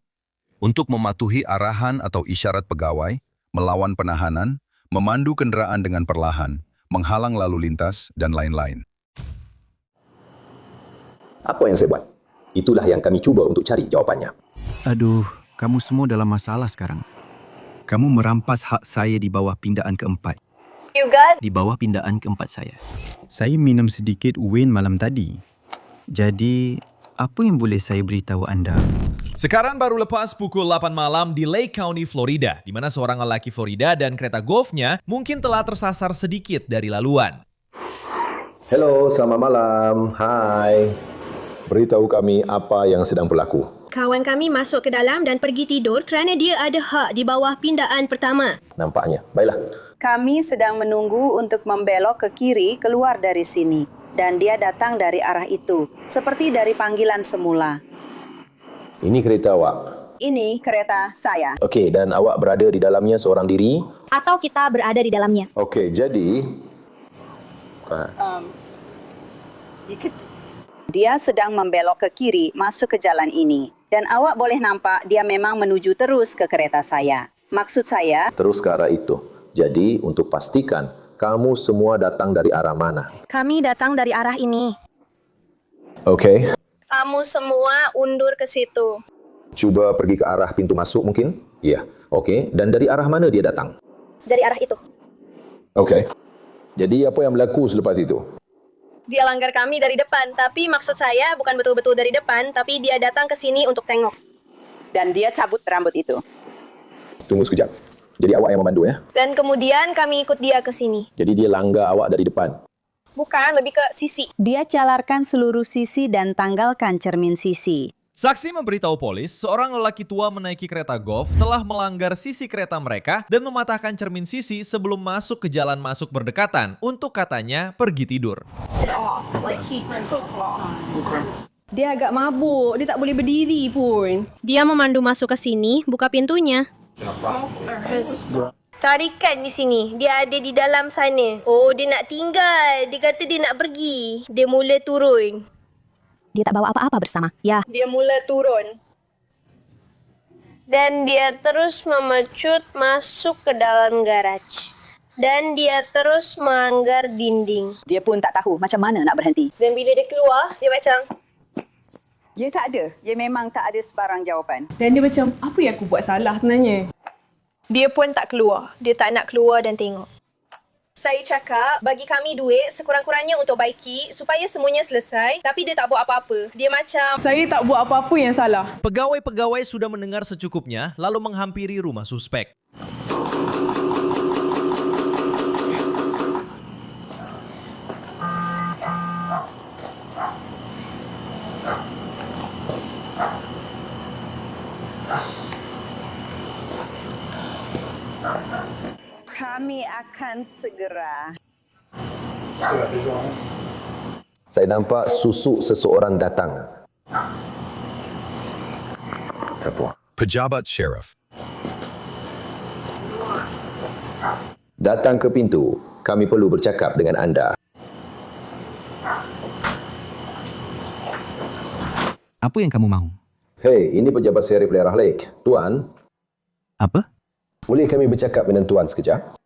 Untuk mematuhi arahan atau isyarat pegawai, melawan penahanan, memandu kenderaan dengan perlahan, menghalang lalu lintas, dan lain-lain. Apa yang saya buat? Itulah yang kami cuba untuk cari jawapannya. Aduh, kamu semua dalam masalah sekarang. Kamu merampas hak saya di bawah pindaan keempat. Di bawah pindaan keempat saya. Saya minum sedikit Wayne malam tadi. Jadi, apa yang boleh saya beritahu anda? Sekarang baru lepas pukul 8 malam di Lake County, Florida, di mana seorang lelaki Florida dan kereta golfnya mungkin telah tersasar sedikit dari laluan. Hello, selamat malam. Hai. Beritahu kami apa yang sedang berlaku. Kawan kami masuk ke dalam dan pergi tidur kerana dia ada hak di bawah pindaan pertama. Nampaknya. Baiklah. Kami sedang menunggu untuk membelok ke kiri keluar dari sini. Dan dia datang dari arah itu, seperti dari panggilan semula. Ini kereta awak. Ini kereta saya. Okey, dan awak berada di dalamnya seorang diri? Atau kita berada di dalamnya. Okey, jadi... Dia sedang membelok ke kiri masuk ke jalan ini. Dan awak boleh nampak dia memang menuju terus ke kereta saya. Maksud saya... Terus ke arah itu. Jadi, untuk pastikan, kamu semua datang dari arah mana? Kami datang dari arah ini. Okey. Kamu semua undur ke situ. Cuba pergi ke arah pintu masuk mungkin? Ya. Okey. Dan dari arah mana dia datang? Dari arah itu. Okey. Jadi, apa yang berlaku selepas itu? Dia langgar kami dari depan, tapi maksud saya bukan betul-betul dari depan, tapi dia datang ke sini untuk tengok. Dan dia cabut rambut itu. Tunggu sekejap. Jadi awak yang memandu ya? Dan kemudian kami ikut dia ke sini. Jadi dia langgar awak dari depan? Bukan, lebih ke sisi. Dia calarkan seluruh sisi dan tanggalkan cermin sisi. Saksi memberitahu polis, seorang lelaki tua menaiki kereta golf telah melanggar sisi kereta mereka dan mematahkan cermin sisi sebelum masuk ke jalan masuk berdekatan untuk katanya pergi tidur. Dia agak mabuk, dia tak boleh berdiri pun. Dia memandu masuk ke sini, buka pintunya. Tarikan di sini. Dia ada di dalam sana. Oh, dia nak tinggal. Dia kata dia nak pergi. Dia mula turun. Dia tak bawa apa-apa bersama. Ya. Dia mula turun. Dan dia terus memecut masuk ke dalam garaj. Dan dia terus melanggar dinding. Dia pun tak tahu macam mana nak berhenti. Dan bila dia keluar, dia macam... Dia tak ada. Dia memang tak ada sebarang jawapan. Dan dia macam, apa yang aku buat salah sebenarnya? Dia pun tak keluar. Dia tak nak keluar dan tengok. Saya cakap, bagi kami duit sekurang-kurangnya untuk baiki supaya semuanya selesai. Tapi dia tak buat apa-apa. Dia macam... Saya tak buat apa-apa yang salah. Pegawai-pegawai sudah mendengar secukupnya lalu menghampiri rumah suspek. Kami akan segera. Saya nampak susuk seseorang datang. Pejabat Sheriff. Datang ke pintu. Kami perlu bercakap dengan anda. Apa yang kamu mahu? Hei, ini pejabat Sheriff Daerah Lake. Tuan. Apa? Boleh kami bercakap dengan tuan sekejap?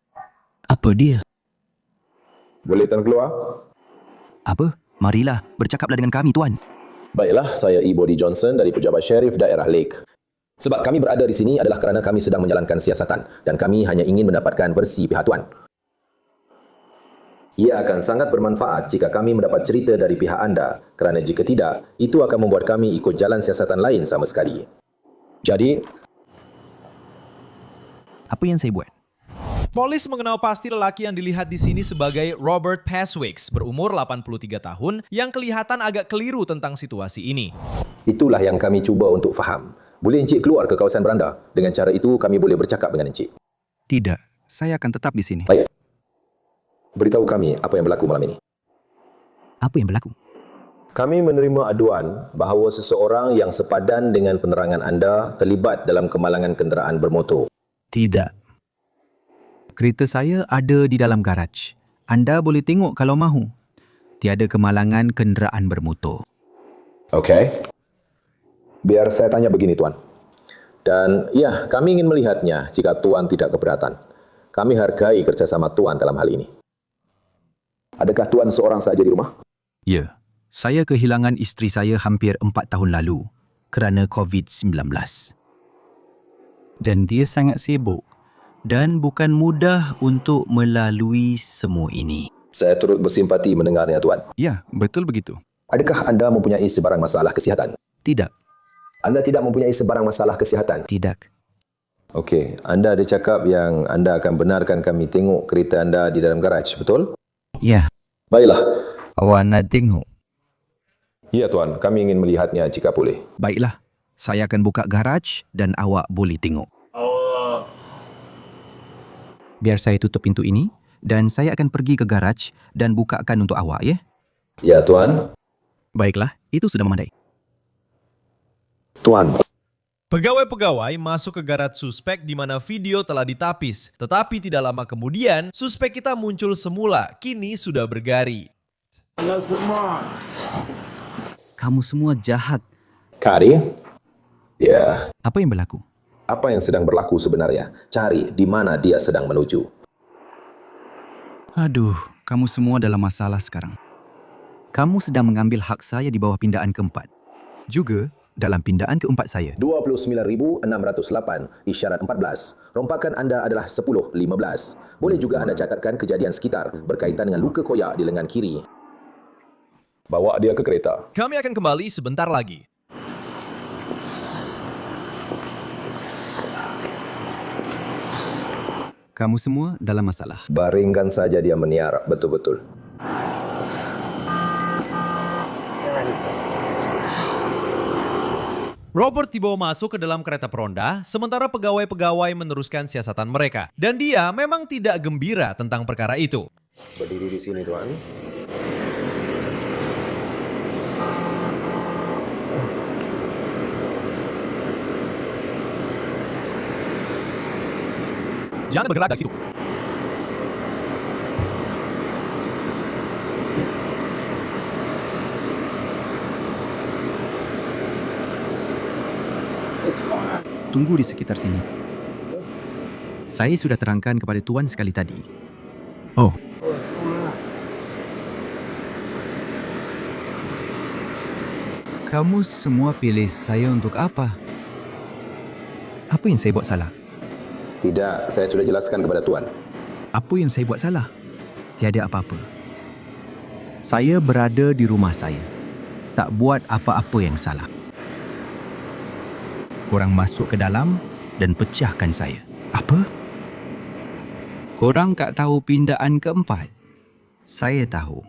Apa dia? Boleh tuan keluar? Apa? Marilah, bercakaplah dengan kami, tuan. Baiklah, saya E. Body Johnson dari Pejabat Sheriff Daerah Lake. Sebab kami berada di sini adalah kerana kami sedang menjalankan siasatan dan kami hanya ingin mendapatkan versi pihak tuan. Ia akan sangat bermanfaat jika kami mendapat cerita dari pihak anda kerana jika tidak, itu akan membuat kami ikut jalan siasatan lain sama sekali. Jadi, apa yang saya buat? Polis mengenal pasti lelaki yang dilihat di sini sebagai Robert Paswicks, berumur 83 tahun, yang kelihatan agak keliru tentang situasi ini. Itulah yang kami cuba untuk faham. Boleh Encik keluar ke kawasan beranda? Dengan cara itu, kami boleh bercakap dengan Encik. Tidak, saya akan tetap di sini. Baik. Beritahu kami apa yang berlaku malam ini. Apa yang berlaku? Kami menerima aduan bahawa seseorang yang sepadan dengan penerangan anda terlibat dalam kemalangan kenderaan bermotor. Tidak. Kereta saya ada di dalam garaj. Anda boleh tengok kalau mahu. Tiada kemalangan kenderaan bermotor. Okey. Biar saya tanya begini, Tuan. Dan ya, kami ingin melihatnya jika Tuan tidak keberatan. Kami hargai kerjasama Tuan dalam hal ini. Adakah Tuan seorang saja di rumah? Ya, saya kehilangan isteri saya hampir 4 tahun lalu kerana COVID-19. Dan dia sangat sibuk dan bukan mudah untuk melalui semua ini. Saya turut bersimpati mendengarnya, Tuan. Ya, betul begitu. Adakah anda mempunyai sebarang masalah kesihatan? Tidak. Anda tidak mempunyai sebarang masalah kesihatan? Tidak. Okey, anda ada cakap yang anda akan benarkan kami tengok kereta anda di dalam garaj, betul? Ya. Baiklah. Awak nak tengok? Ya, Tuan. Kami ingin melihatnya jika boleh. Baiklah. Saya akan buka garaj dan awak boleh tengok. Biar saya tutup pintu ini dan saya akan pergi ke garaj dan bukakan untuk awak, ya? Ya, Tuan. Baiklah, itu sudah memadai. Tuan. Pegawai-pegawai masuk ke garaj suspek di mana video telah ditapis. Tetapi tidak lama kemudian, suspek kita muncul semula, kini sudah bergari. Kamu semua jahat. Kari? Ya. Apa yang berlaku? Apa yang sedang berlaku sebenarnya? Cari di mana dia sedang menuju. Aduh, kamu semua dalam masalah sekarang. Kamu sedang mengambil hak saya di bawah pindaan keempat. Juga dalam pindaan keempat saya. 29,608, isyarat 14. Rompakan anda adalah 10.15. Boleh juga anda catatkan kejadian sekitar berkaitan dengan luka koyak di lengan kiri. Bawa dia ke kereta. Kami akan kembali sebentar lagi. Kamu semua dalam masalah. Baringkan saja dia meniarap betul-betul. Robert dibawa masuk ke dalam kereta peronda, sementara pegawai-pegawai meneruskan siasatan mereka. Dan dia memang tidak gembira tentang perkara itu. Berdiri di sini, Tuan. Jangan bergerak dari situ. Tunggu di sekitar sini. Saya sudah terangkan kepada Tuan sekali tadi. Oh. Kamu semua pilih saya untuk apa? Apa yang saya buat salah? Tidak, saya sudah jelaskan kepada Tuan. Apa yang saya buat salah? Tiada apa-apa. Saya berada di rumah saya. Tak buat apa-apa yang salah. Korang masuk ke dalam dan pecahkan saya. Apa? Korang tak tahu pindaan keempat? Saya tahu.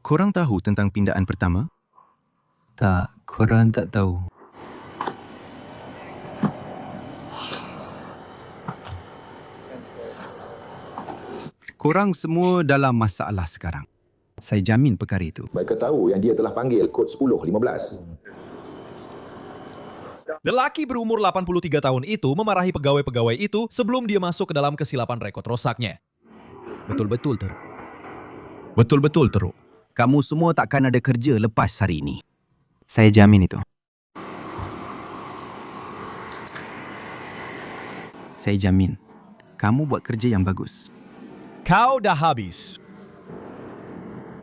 Korang tahu tentang pindaan pertama? Tak, korang tak tahu. Korang semua dalam masalah sekarang. Saya jamin perkara itu. Mereka tahu yang dia telah panggil kod 1015. Lelaki berumur 83 tahun itu memarahi pegawai-pegawai itu sebelum dia masuk ke dalam kesilapan rekod rosaknya. Betul-betul, Teruk. Betul-betul, Teruk. Kamu semua takkan ada kerja lepas hari ini. Saya jamin itu. Saya jamin. Kamu buat kerja yang bagus. Kau dah habis.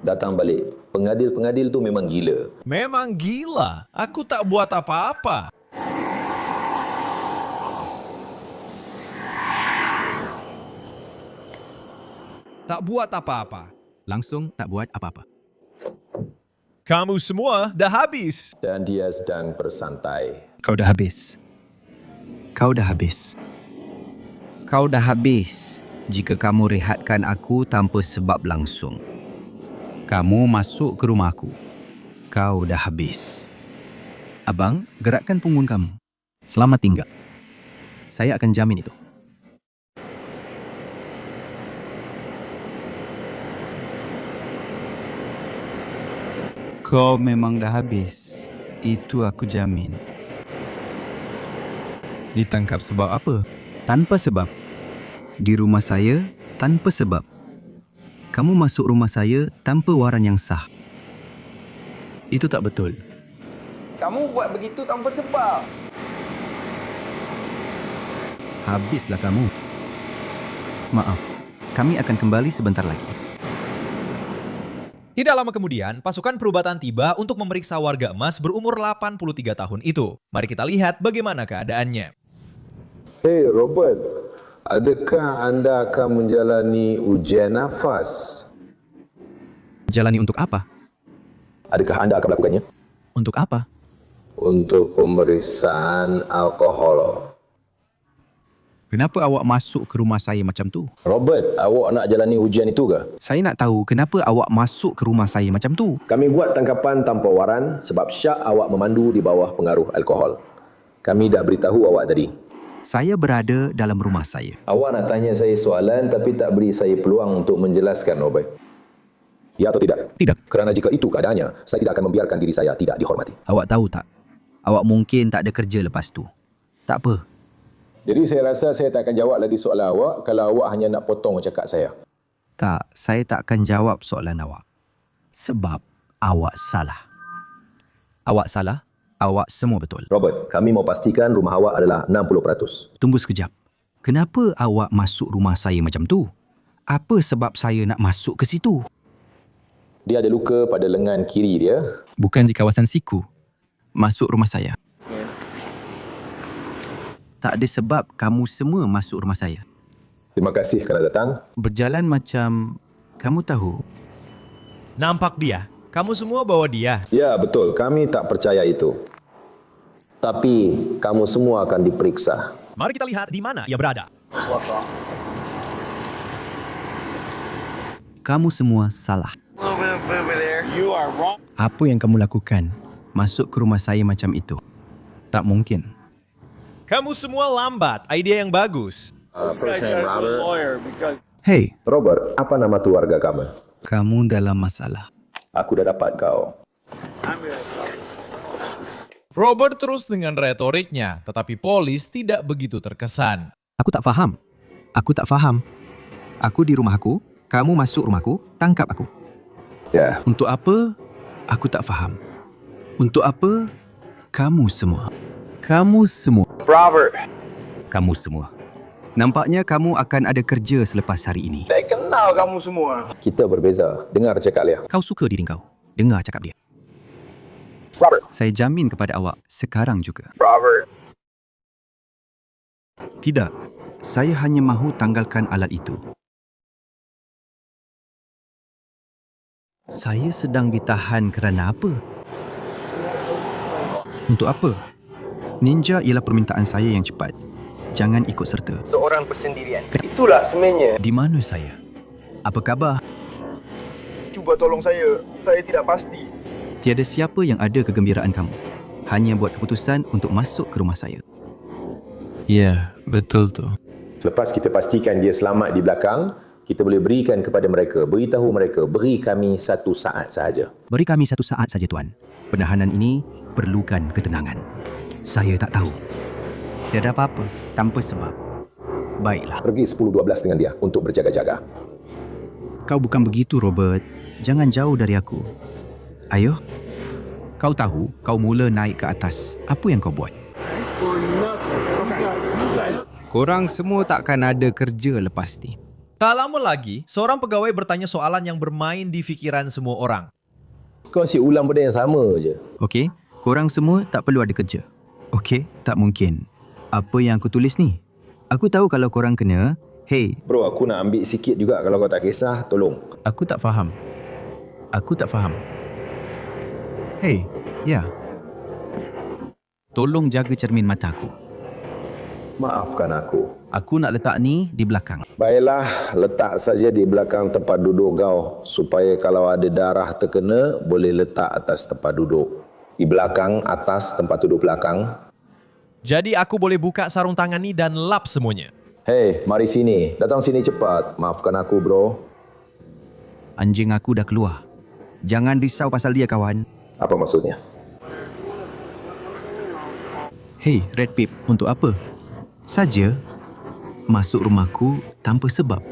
Datang balik. Pengadil-pengadil tu memang gila. Memang gila. Aku tak buat apa-apa. Tak buat apa-apa. Langsung tak buat apa-apa. Kamu semua dah habis. Dan dia sedang bersantai. Kau dah habis. Kau dah habis. Kau dah habis jika kamu rehatkan aku tanpa sebab langsung. Kamu masuk ke rumahku. Kau dah habis. Abang, gerakkan punggung kamu. Selamat tinggal. Saya akan jamin itu. Kau memang dah habis. Itu aku jamin. Ditangkap sebab apa? Tanpa sebab. Di rumah saya, tanpa sebab. Kamu masuk rumah saya tanpa waran yang sah. Itu tak betul. Kamu buat begitu tanpa sebab. Habislah kamu. Maaf, kami akan kembali sebentar lagi. Tidak lama kemudian, pasukan perubatan tiba untuk memeriksa warga emas berumur 83 tahun itu. Mari kita lihat bagaimana keadaannya. Hei Robert, adakah anda akan menjalani ujian nafas? Jalani untuk apa? Adakah anda akan melakukannya? Untuk apa? Untuk pemeriksaan alkohol. Kenapa awak masuk ke rumah saya macam tu? Robert, awak nak jalani ujian itu ke? Saya nak tahu kenapa awak masuk ke rumah saya macam tu. Kami buat tangkapan tanpa waran sebab syak awak memandu di bawah pengaruh alkohol. Kami dah beritahu awak tadi. Saya berada dalam rumah saya. Awak nak tanya saya soalan tapi tak beri saya peluang untuk menjelaskan, Robert. Ya atau tidak? Tidak. Kerana jika itu keadaannya, saya tidak akan membiarkan diri saya tidak dihormati. Awak tahu tak? Awak mungkin tak ada kerja lepas tu. Tak apa. Jadi saya rasa saya tak akan jawab lagi soalan awak kalau awak hanya nak potong cakap saya. Tak, saya tak akan jawab soalan awak. Sebab awak salah. Awak salah, awak semua betul. Robert, kami mau pastikan rumah awak adalah 60%. Tunggu sekejap. Kenapa awak masuk rumah saya macam tu? Apa sebab saya nak masuk ke situ? Dia ada luka pada lengan kiri dia. Bukan di kawasan siku. Masuk rumah saya. Tak ada sebab kamu semua masuk rumah saya. Terima kasih kerana datang. Berjalan macam kamu tahu. Nampak dia? Kamu semua bawa dia? Ya, betul. Kami tak percaya itu. Tapi kamu semua akan diperiksa. Mari kita lihat di mana ia berada. Kamu semua salah. Apa yang kamu lakukan? Masuk ke rumah saya macam itu. Tak mungkin. Kamu semua lambat. Idea yang bagus. Hey, Robert, apa nama keluarga kamu? Kamu dalam masalah. Aku dah dapat kau. Robert terus dengan retoriknya, tetapi polis tidak begitu terkesan. Aku tak faham. Aku tak faham. Aku di rumahku, kamu masuk rumahku, tangkap aku. Ya. Untuk apa? Aku tak faham. Untuk apa? Kamu semua. Kamu semua. Robert. Kamu semua. Nampaknya kamu akan ada kerja selepas hari ini. Saya kenal kamu semua. Kita berbeza. Dengar cakap dia. Kau suka diri kau. Dengar cakap dia. Robert. Saya jamin kepada awak sekarang juga. Robert. Tidak. Saya hanya mahu tanggalkan alat itu. Saya sedang ditahan kerana apa? Untuk apa? Ninja ialah permintaan saya yang cepat. Jangan ikut serta. Seorang persendirian. Itulah semennya. Di mana saya? Apa khabar? Cuba tolong saya. Saya tidak pasti. Tiada siapa yang ada kegembiraan kamu. Hanya buat keputusan untuk masuk ke rumah saya. Ya, betul tu. Selepas kita pastikan dia selamat di belakang, kita boleh berikan kepada mereka, beritahu mereka, beri kami 1 saat sahaja. Beri kami 1 saat saja, Tuan. Penahanan ini perlukan ketenangan. Saya tak tahu. Tiada apa-apa, tanpa sebab. Baiklah. Pergi 10-12 dengan dia untuk berjaga-jaga. Kau bukan begitu, Robert. Jangan jauh dari aku. Ayo. Kau tahu, kau mula naik ke atas. Apa yang kau buat? Korang semua takkan ada kerja lepas ni. Tak lama lagi, seorang pegawai bertanya soalan yang bermain di fikiran semua orang. Kau asyik ulang benda yang sama je. Okey, korang semua tak perlu ada kerja. Okey, tak mungkin. Apa yang aku tulis ni? Aku tahu kalau korang kena, hey. Bro, aku nak ambil sikit juga kalau kau tak kisah, tolong. Aku tak faham. Aku tak faham. Hey, ya. Tolong jaga cermin mata aku. Maafkan aku. Aku nak letak ni di belakang. Baiklah, letak saja di belakang tempat duduk kau. Supaya kalau ada darah terkena, boleh letak atas tempat duduk. Di belakang, atas tempat duduk belakang. Jadi aku boleh buka sarung tangan ni dan lap semuanya. Hei, mari sini. Datang sini cepat. Maafkan aku, bro. Anjing aku dah keluar. Jangan risau pasal dia, kawan. Apa maksudnya? Hei, Red Pip, untuk apa? Saja masuk rumahku tanpa sebab.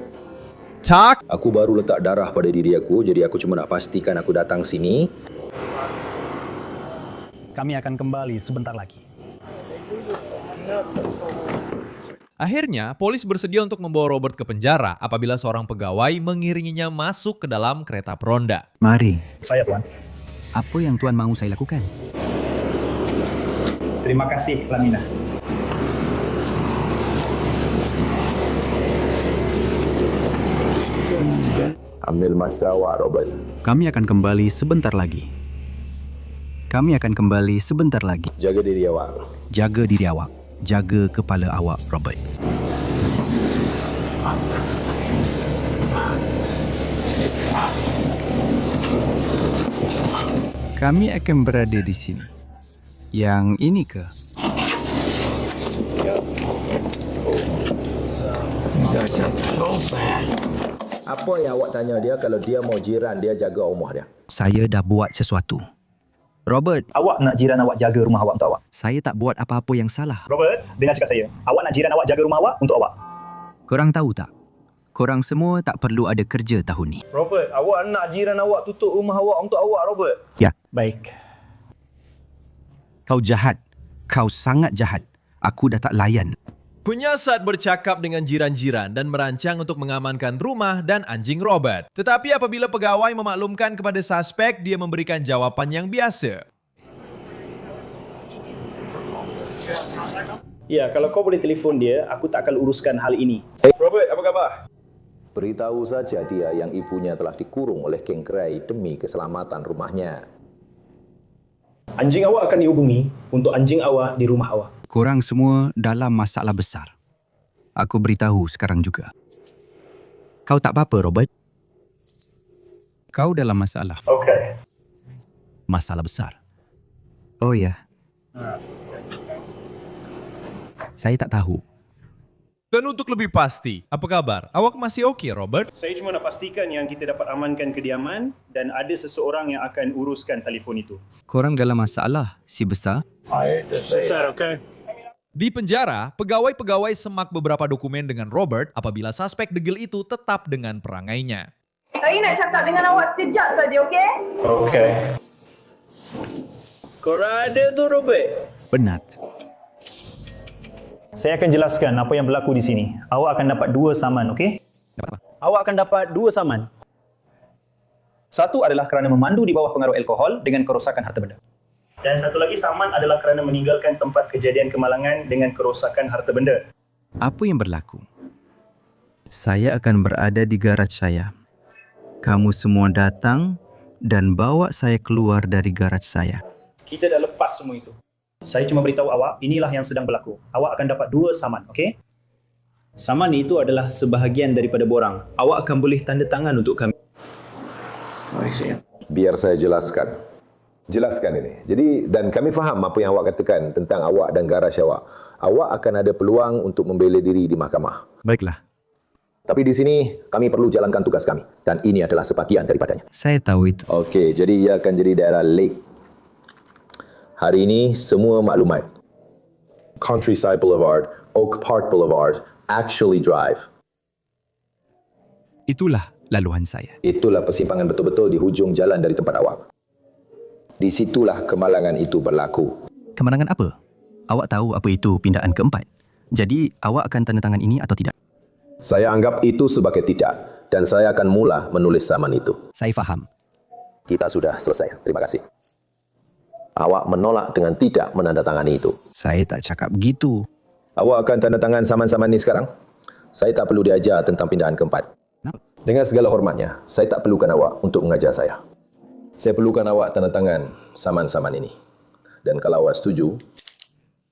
Tak. Aku baru letak darah pada diri aku, jadi aku cuma nak pastikan aku datang sini. Kami akan kembali sebentar lagi. Akhirnya, polis bersedia untuk membawa Robert ke penjara apabila seorang pegawai mengiringinya masuk ke dalam kereta peronda. Mari. Saya, Tuan. Apa yang Tuan mahu saya lakukan? Terima kasih, Lamina. Ambil masa awak, Robert. Kami akan kembali sebentar lagi. Kami akan kembali sebentar lagi. Jaga diri awak. Jaga diri awak. Jaga kepala awak, Robert. Kami akan berada di sini. Yang ini ke? Apa yang awak tanya dia kalau dia mau jiran dia jaga rumah dia? Saya dah buat sesuatu. Robert. Awak nak jiran awak jaga rumah awak untuk awak? Saya tak buat apa-apa yang salah. Robert, dengar cakap saya. Awak nak jiran awak jaga rumah awak untuk awak? Korang tahu tak? Korang semua tak perlu ada kerja tahun ni. Robert, awak nak jiran awak tutup rumah awak untuk awak, Robert? Ya. Baik. Kau jahat. Kau sangat jahat. Aku dah tak layan. Penyiasat bercakap dengan jiran-jiran dan merancang untuk mengamankan rumah dan anjing Robert. Tetapi apabila pegawai memaklumkan kepada suspek, dia memberikan jawapan yang biasa. Ya, kalau kau boleh telefon dia, aku tak akan uruskan hal ini. Robert, apa khabar? Beritahu saja dia yang ibunya telah dikurung oleh geng Grey demi keselamatan rumahnya. Anjing awak akan dihubungi untuk anjing awak di rumah awak. Korang semua dalam masalah besar. Aku beritahu sekarang juga. Kau tak apa-apa, Robert? Kau dalam masalah. Okey. Masalah besar. Oh ya. Saya tak tahu. Dan untuk lebih pasti, apa kabar? Awak masih okey, Robert? Saya cuma nak pastikan yang kita dapat amankan kediaman dan ada seseorang yang akan uruskan telefon itu. Korang dalam masalah, si besar? Sebentar, okey. Di penjara, pegawai-pegawai semak beberapa dokumen dengan Robert apabila suspek degil itu tetap dengan perangainya. Saya nak cakap dengan awak sekejap saja, okey? Okey. Korang ada tu, Robert? Penat. Saya akan jelaskan apa yang berlaku di sini. Awak akan dapat 2 saman, okey? Awak akan dapat 2 saman. Satu adalah kerana memandu di bawah pengaruh alkohol dengan kerosakan harta benda. Dan satu lagi saman adalah kerana meninggalkan tempat kejadian kemalangan dengan kerosakan harta benda. Apa yang berlaku? Saya akan berada di garaj saya. Kamu semua datang dan bawa saya keluar dari garaj saya. Kita dah lepas semua itu. Saya cuma beritahu awak, inilah yang sedang berlaku. Awak akan dapat 2 saman, okey? Saman itu adalah sebahagian daripada borang. Awak akan boleh tanda tangan untuk kami. Biar saya jelaskan. Jelaskan ini. Jadi, dan kami faham apa yang awak katakan tentang awak dan garaj awak. Awak akan ada peluang untuk membela diri di mahkamah. Baiklah. Tapi di sini, kami perlu jalankan tugas kami. Dan ini adalah sebahagian daripadanya. Saya tahu itu. Okey, jadi ia akan jadi daerah Lake. Hari ini, semua maklumat. Countryside Boulevard, Oak Park Boulevard, Actually Drive. Itulah laluan saya. Itulah persimpangan betul-betul di hujung jalan dari tempat awak. Di situlah kemalangan itu berlaku. Kemalangan apa? Awak tahu apa itu pindaan keempat. Jadi, awak akan tanda tangan ini atau tidak? Saya anggap itu sebagai tidak. Dan saya akan mula menulis saman itu. Saya faham. Kita sudah selesai. Terima kasih. Awak menolak dengan tidak menandatangani itu. Saya tak cakap begitu. Awak akan tanda tangan saman-saman ini sekarang? Saya tak perlu diajar tentang pindaan keempat. Dengan segala hormatnya, saya tak perlukan awak untuk mengajar saya. Saya perlukan awak tanda tangan saman-saman ini. Dan kalau awak setuju,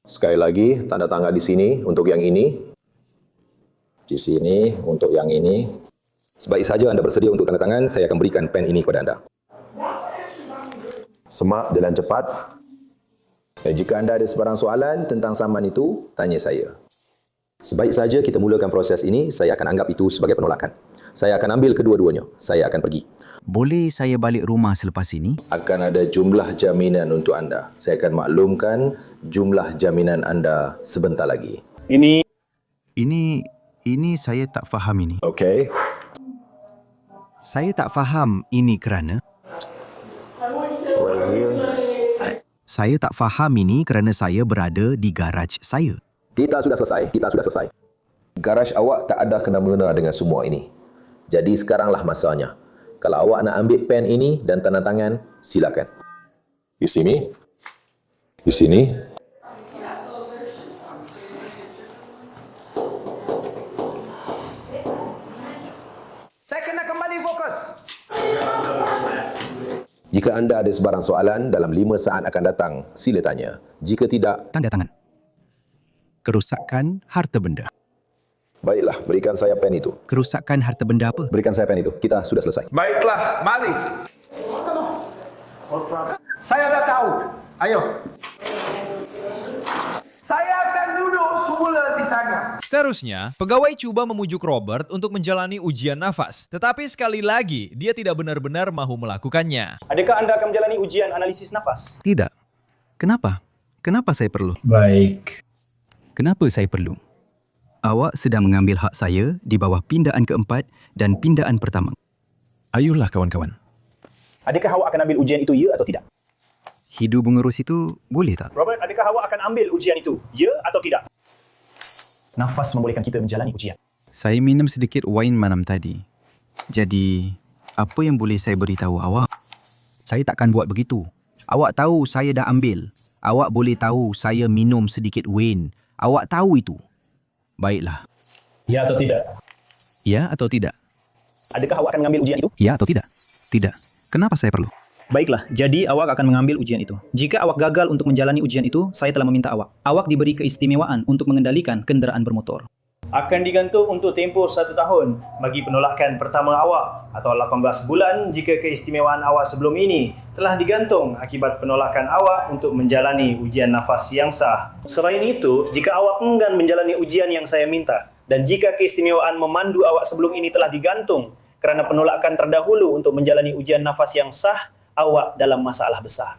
Sekali lagi, tanda tangan di sini untuk yang ini. Di sini untuk yang ini. Sebaik saja Anda bersedia untuk tanda tangan, saya akan berikan pen ini kepada Anda. Semak jalan cepat. Dan jika anda ada sebarang soalan tentang saman itu, tanya saya. Sebaik saja kita mulakan proses ini, saya akan anggap itu sebagai penolakan. Saya akan ambil kedua-duanya. Saya akan pergi. Boleh saya balik rumah selepas ini? Akan ada jumlah jaminan untuk anda. Saya akan maklumkan jumlah jaminan anda sebentar lagi. Ini saya tak faham ini. Okey. Saya tak faham ini kerana... Saya tak faham ini kerana saya berada di garaj saya. Kita sudah selesai. Garaj awak tak ada kena-mengena dengan semua ini. Jadi sekaranglah masanya. Kalau awak nak ambil pen ini dan tanda tangan, silakan. Di sini. Di sini. Saya kena kembali fokus. Jika anda ada sebarang soalan dalam 5 saat akan datang, sila tanya. Jika tidak, tanda tangan. Kerusakan harta benda. Baiklah, berikan saya pen itu. Kerusakan harta benda apa? Berikan saya pen itu. Kita sudah selesai. Baiklah, mari. Saya dah tahu. Ayo. Saya akan duduk semula di sana. Seterusnya, pegawai cuba memujuk Robert untuk menjalani ujian nafas. Tetapi sekali lagi, dia tidak benar-benar mahu melakukannya. Adakah anda akan menjalani ujian analisis nafas? Tidak. Kenapa? Kenapa saya perlu? Baik. Kenapa saya perlu? Awak sedang mengambil hak saya di bawah pindaan keempat dan pindaan pertama. Ayolah kawan-kawan. Adakah awak akan ambil ujian itu, ya atau tidak? Hidu mengurus itu boleh tak? Robert, adakah awak akan ambil ujian itu, ya atau tidak? Nafas membolehkan kita menjalani ujian. Saya minum sedikit wine malam tadi. Jadi, apa yang boleh saya beritahu awak? Saya takkan buat begitu. Awak tahu saya dah ambil. Awak boleh tahu saya minum sedikit wine. Awak tahu itu. Baiklah. Ya atau tidak? Ya atau tidak? Adakah awak akan mengambil ujian itu? Ya atau tidak? Tidak. Kenapa saya perlu? Baiklah, jadi awak akan mengambil ujian itu. Jika awak gagal untuk menjalani ujian itu, saya telah meminta awak. Awak diberi keistimewaan untuk mengendalikan kenderaan bermotor. Akan digantung untuk tempoh 1 tahun bagi penolakan pertama awak atau 18 bulan jika keistimewaan awak sebelum ini telah digantung akibat penolakan awak untuk menjalani ujian nafas yang sah. Selain itu, jika awak enggan menjalani ujian yang saya minta dan jika keistimewaan memandu awak sebelum ini telah digantung kerana penolakan terdahulu untuk menjalani ujian nafas yang sah, awak dalam masalah besar.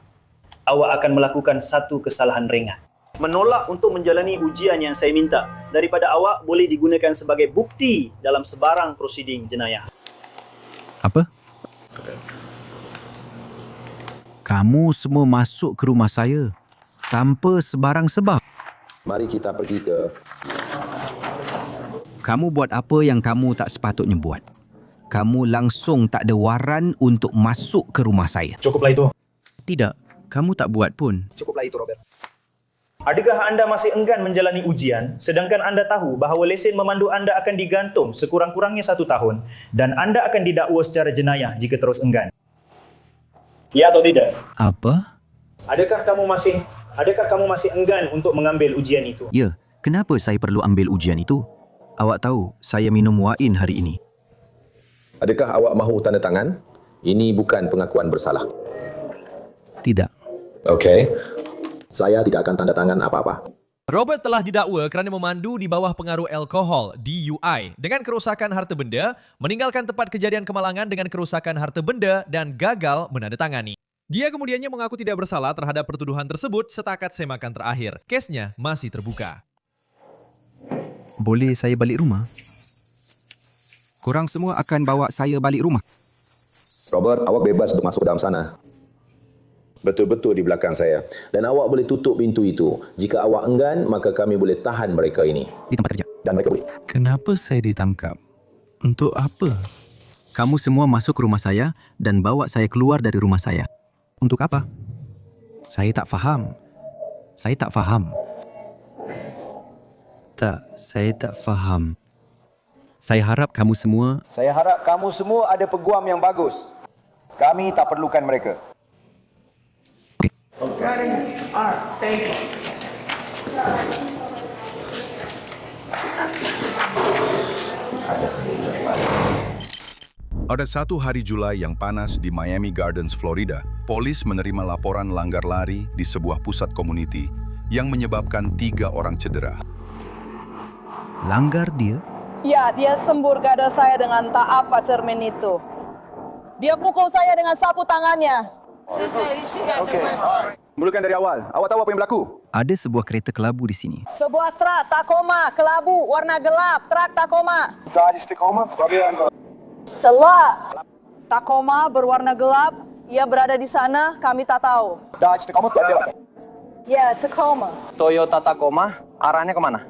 Awak akan melakukan satu kesalahan ringan. Menolak untuk menjalani ujian yang saya minta daripada awak boleh digunakan sebagai bukti dalam sebarang prosiding jenayah. Apa? Kamu semua masuk ke rumah saya tanpa sebarang sebab. Mari kita pergi ke... Kamu buat apa yang kamu tak sepatutnya buat. Kamu langsung tak ada waran untuk masuk ke rumah saya. Cukuplah itu. Tidak, kamu tak buat pun. Cukuplah itu, Robert. Adakah anda masih enggan menjalani ujian, sedangkan anda tahu bahawa lesen memandu anda akan digantung sekurang-kurangnya 1 tahun dan anda akan didakwa secara jenayah jika terus enggan? Ya atau tidak? Apa? Adakah kamu masih enggan untuk mengambil ujian itu? Ya, kenapa saya perlu ambil ujian itu? Awak tahu, saya minum wine hari ini. Adakah awak mahu tanda tangan? Ini bukan pengakuan bersalah. Tidak. Okey. Saya tidak akan tanda tangan apa-apa. Robert telah didakwa kerana memandu di bawah pengaruh alkohol (DUI) dengan kerusakan harta benda, meninggalkan tempat kejadian kemalangan dengan kerusakan harta benda dan gagal menandatangani. Dia kemudiannya mengaku tidak bersalah terhadap pertuduhan tersebut setakat semakan terakhir. Kesnya masih terbuka. Boleh saya balik rumah? Korang semua akan bawa saya balik rumah. Robert, awak bebas untuk masuk dalam sana. Betul-betul di belakang saya. Dan awak boleh tutup pintu itu. Jika awak enggan, maka kami boleh tahan mereka ini. Di tempat kerja. Dan mereka boleh. Kenapa saya ditangkap? Untuk apa? Kamu semua masuk ke rumah saya dan bawa saya keluar dari rumah saya. Untuk apa? Saya tak faham. Saya tak faham. Saya tak faham. Saya harap kamu semua ada peguam yang bagus. Kami tak perlukan mereka. Pada satu hari Julai yang panas di Miami Gardens, Florida, polis menerima laporan langgar lari di sebuah pusat komuniti yang menyebabkan 3 orang cedera. Langgar dia? Ya, dia sembur dada saya dengan tak apa cermin itu. Dia pukul saya dengan sapu tangannya. Okey. Mulakan dari awal. Awak tahu apa yang berlaku? Ada sebuah kereta kelabu di sini. Sebuah truk Tacoma kelabu warna gelap, truk Tacoma. Tacoma, Telak. Tacoma berwarna gelap. Ia berada di sana, kami tak tahu. Tacoma tu siapa? Ya, Tacoma. Toyota Tacoma, arahnya kemana?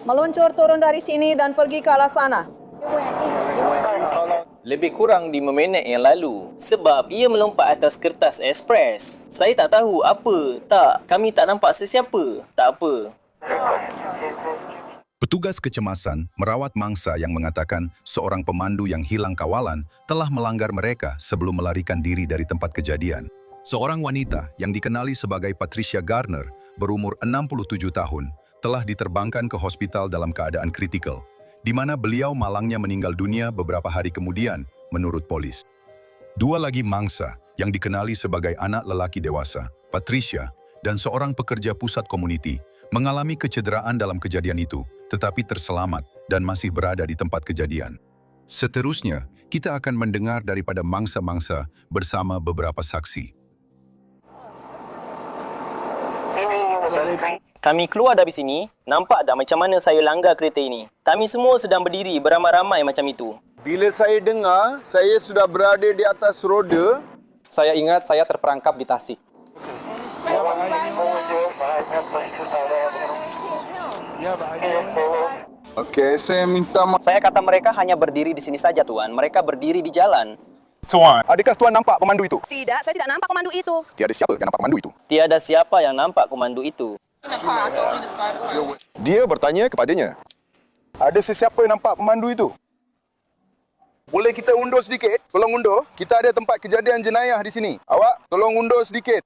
Meluncur turun dari sini dan pergi ke arah sana. Lebih kurang 5 minit yang lalu. Sebab ia melompat atas kertas ekspres. Saya tak tahu apa. Tak, kami tak nampak sesiapa. Tak apa. Petugas kecemasan merawat mangsa yang mengatakan seorang pemandu yang hilang kawalan telah melanggar mereka sebelum melarikan diri dari tempat kejadian. Seorang wanita yang dikenali sebagai Patricia Garner, berumur 67 tahun, telah diterbangkan ke hospital dalam keadaan kritikal, di mana beliau malangnya meninggal dunia beberapa hari kemudian, menurut polis. 2 lagi mangsa yang dikenali sebagai anak lelaki dewasa, Patricia, dan seorang pekerja pusat komuniti, mengalami kecederaan dalam kejadian itu, tetapi terselamat dan masih berada di tempat kejadian. Seterusnya, kita akan mendengar daripada mangsa-mangsa bersama beberapa saksi. Kami keluar dari sini, nampak tak macam mana saya langgar kereta ini? Kami semua sedang berdiri beramai-ramai macam itu. Bila saya dengar, saya sudah berada di atas roda. Saya ingat saya terperangkap di tasik. Okey, saya minta maaf. Saya kata mereka hanya berdiri di sini saja, Tuan. Mereka berdiri di jalan. Tuan, adakah Tuan nampak pemandu itu? Tidak, saya tidak nampak pemandu itu. Tiada siapa yang nampak pemandu itu. Tiada siapa yang nampak komandu itu. Dia bertanya kepadanya. Ada sesiapa yang nampak pemandu itu? Boleh kita undur sedikit? Tolong undur. Kita ada tempat kejadian jenayah di sini. Awak, tolong undur sedikit.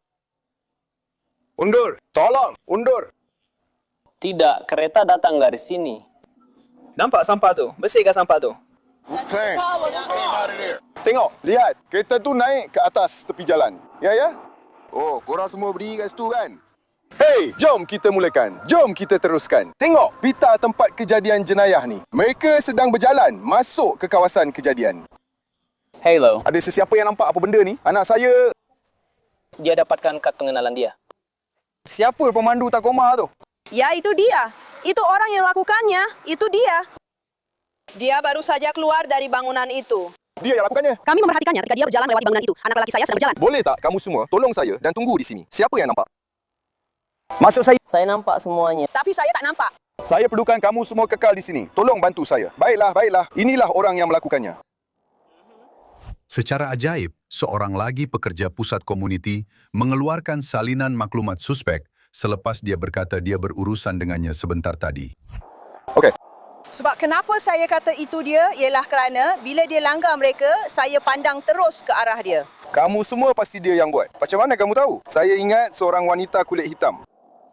Undur. Tolong, undur. Tidak, kereta datang dari sini. Nampak sampah tu? Bersihkah sampah tu? Thanks. Tengok, lihat. Kereta tu naik ke atas tepi jalan. Ya, ya? Oh, korang semua berdiri kat situ kan? Hei, jom kita mulakan. Jom kita teruskan. Tengok pita tempat kejadian jenayah ni. Mereka sedang berjalan masuk ke kawasan kejadian. Hello. Ada sesiapa yang nampak apa benda ni? Anak saya... Dia dapatkan kad pengenalan dia. Siapa pemandu Tacoma tu? Ya, itu dia. Itu orang yang lakukannya. Itu dia. Dia baru saja keluar dari bangunan itu. Dia yang lakukannya? Kami memperhatikannya ketika dia berjalan melewati bangunan itu. Anak lelaki saya sedang berjalan. Boleh tak kamu semua tolong saya dan tunggu di sini? Siapa yang nampak? Maksud saya... Saya nampak semuanya. Tapi saya tak nampak. Saya perlukan kamu semua kekal di sini. Tolong bantu saya. Baiklah, baiklah. Inilah orang yang melakukannya. Secara ajaib, seorang lagi pekerja pusat komuniti mengeluarkan salinan maklumat suspek selepas dia berkata dia berurusan dengannya sebentar tadi. Okey. Sebab kenapa saya kata itu dia ialah kerana bila dia langgar mereka, saya pandang terus ke arah dia. Kamu semua pasti dia yang buat. Macam mana kamu tahu? Saya ingat seorang wanita kulit hitam.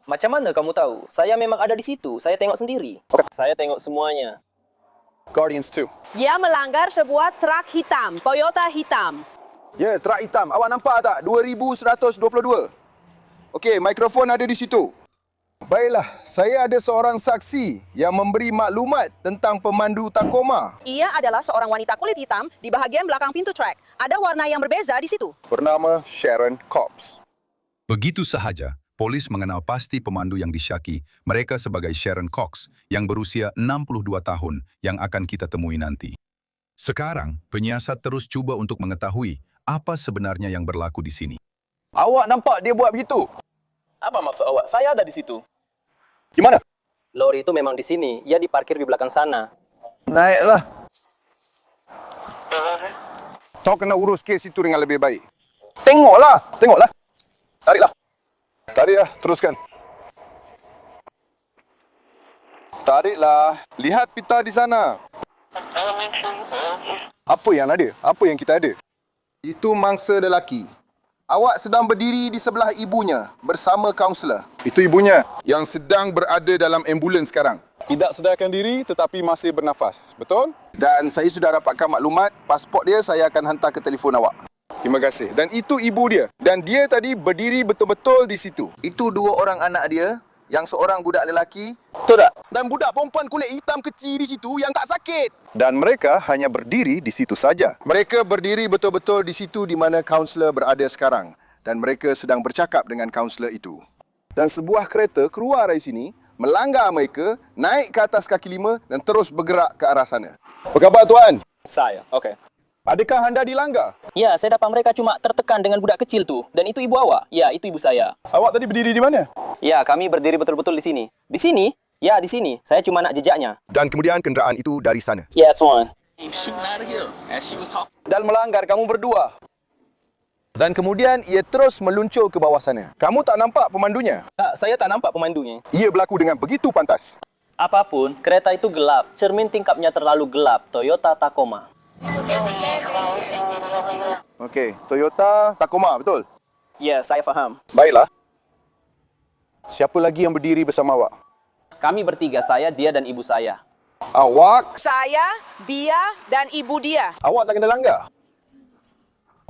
Macam mana kamu tahu? Saya memang ada di situ. Saya tengok sendiri. Saya tengok semuanya. Guardians 2. Dia melanggar sebuah truk hitam, Toyota hitam. Ya, truk hitam. Awak nampak tak? 2122. Okey, mikrofon ada di situ. Baiklah, saya ada seorang saksi yang memberi maklumat tentang pemandu Tacoma. Ia adalah seorang wanita kulit hitam di bahagian belakang pintu truk. Ada warna yang berbeza di situ. Bernama Sharon Cobbs. Begitu sahaja, polis mengenal pasti pemandu yang disyaki, mereka sebagai Sharon Cox, yang berusia 62 tahun, yang akan kita temui nanti. Sekarang, penyiasat terus cuba untuk mengetahui apa sebenarnya yang berlaku di sini. Awak nampak dia buat begitu? Apa maksud awak? Saya ada di situ. Di mana? Lori itu memang di sini. Ia diparkir di belakang sana. Naiklah. Kau kena urus kes itu dengan lebih baik. Tengoklah. Tengoklah. Tariklah. Tariklah. Teruskan. Tariklah. Lihat pita di sana. Apa yang ada? Apa yang kita ada? Itu mangsa lelaki. Awak sedang berdiri di sebelah ibunya bersama kaunselor. Itu ibunya yang sedang berada dalam ambulans sekarang. Tidak sedarkan diri tetapi masih bernafas. Betul? Dan saya sudah dapatkan maklumat, pasport dia saya akan hantar ke telefon awak. Terima kasih. Dan itu ibu dia. Dan dia tadi berdiri betul-betul di situ. Itu 2 orang anak dia, yang seorang budak lelaki. Betul tak? Dan budak perempuan kulit hitam kecil di situ yang tak sakit. Dan mereka hanya berdiri di situ saja. Mereka berdiri betul-betul di situ di mana kaunselor berada sekarang. Dan mereka sedang bercakap dengan kaunselor itu. Dan sebuah kereta keluar dari sini, melanggar mereka, naik ke atas kaki 5 dan terus bergerak ke arah sana. Apa khabar tuan? Saya, okey. Adakah anda dilanggar? Ya, saya dapat mereka cuma tertekan dengan budak kecil tu. Dan itu ibu awak? Ya, itu ibu saya. Awak tadi berdiri di mana? Ya, kami berdiri betul-betul di sini. Di sini? Ya, di sini. Saya cuma nak jejaknya. Dan kemudian kenderaan itu dari sana. Ya, tuan. Dan melanggar kamu berdua. Dan kemudian ia terus meluncur ke bawah sana. Kamu tak nampak pemandunya? Tak, saya tak nampak pemandunya. Ia berlaku dengan begitu pantas. Apapun, kereta itu gelap. Cermin tingkapnya terlalu gelap. Toyota Tacoma. Okey, Toyota Tacoma, betul? Ya, saya faham. Baiklah. Siapa lagi yang berdiri bersama awak? Kami bertiga, saya, dia dan ibu saya. Awak? Saya, dia, dan ibu dia. Awak tak kena langgar?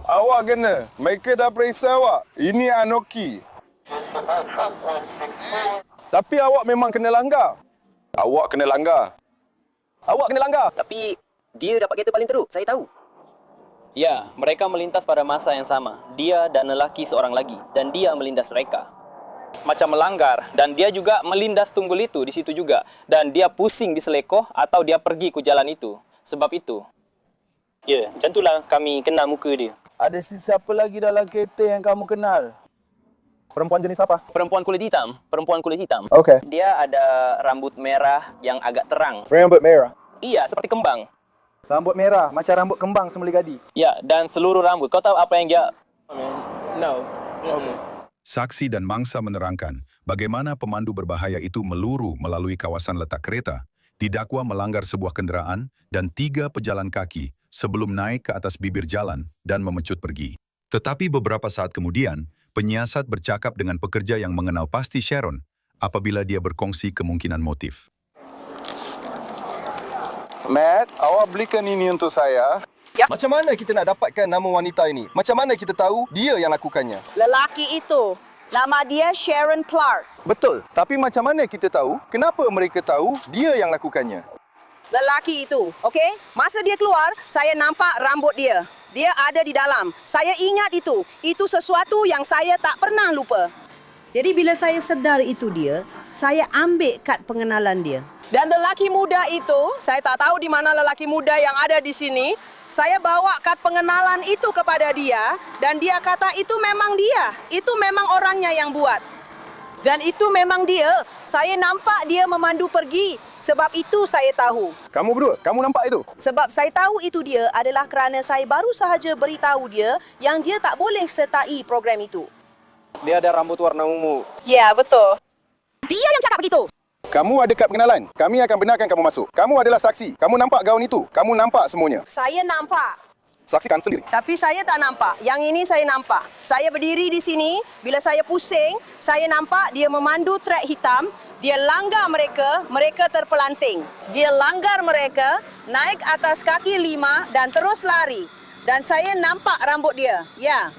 Awak kena. Mereka dah periksa awak. Ini anoki. Tapi awak memang kena langgar. Awak kena langgar. Awak kena langgar. Tapi dia dapat kereta paling teruk, saya tahu. Ya, mereka melintas pada masa yang sama. Dia dan lelaki seorang lagi. Dan dia melindas mereka. Macam melanggar. Dan dia juga melindas tunggul itu di situ juga. Dan dia pusing di selekoh atau dia pergi ke jalan itu. Sebab itu. Ya, macam itulah kami kenal muka dia. Ada siapa lagi dalam kereta yang kamu kenal? Perempuan jenis apa? Perempuan kulit hitam. Perempuan kulit hitam. Okey. Dia ada rambut merah yang agak terang. Rambut merah? Iya, seperti kembang. Rambut merah, macam rambut kembang semula gadi. Ya, dan seluruh rambut. Kau tahu apa yang dia... No. Saksi dan mangsa menerangkan bagaimana pemandu berbahaya itu meluru melalui kawasan letak kereta, didakwa melanggar sebuah kenderaan dan 3 pejalan kaki sebelum naik ke atas bibir jalan dan memecut pergi. Tetapi beberapa saat kemudian, penyiasat bercakap dengan pekerja yang mengenal pasti Sharon apabila dia berkongsi kemungkinan motif. Matt, awak belikan ini untuk saya. Ya. Macam mana kita nak dapatkan nama wanita ini? Macam mana kita tahu dia yang lakukannya? Lelaki itu, nama dia Sharon Clark. Betul. Tapi macam mana kita tahu? Kenapa mereka tahu dia yang lakukannya? Lelaki itu, okey? Masa dia keluar, saya nampak rambut dia. Dia ada di dalam. Saya ingat itu. Itu sesuatu yang saya tak pernah lupa. Jadi bila saya sedar itu dia, saya ambil kad pengenalan dia. Dan lelaki muda itu, saya tak tahu di mana lelaki muda yang ada di sini. Saya bawa kad pengenalan itu kepada dia dan dia kata itu memang dia. Itu memang orangnya yang buat. Dan itu memang dia. Saya nampak dia memandu pergi. Sebab itu saya tahu. Kamu berdua, kamu nampak itu? Sebab saya tahu itu dia adalah kerana saya baru sahaja beritahu dia yang dia tak boleh sertai program itu. Dia ada rambut warna ungu. Ya, betul. Dia yang cakap begitu. Kamu ada kad pengenalan. Kami akan benarkan kamu masuk. Kamu adalah saksi. Kamu nampak gaun itu. Kamu nampak semuanya. Saya nampak. Saksikan sendiri. Tapi saya tak nampak. Yang ini saya nampak. Saya berdiri di sini. Bila saya pusing, saya nampak dia memandu trek hitam. Dia langgar mereka. Mereka terpelanting. Dia langgar mereka, naik atas kaki 5 dan terus lari. Dan saya nampak rambut dia. Ya.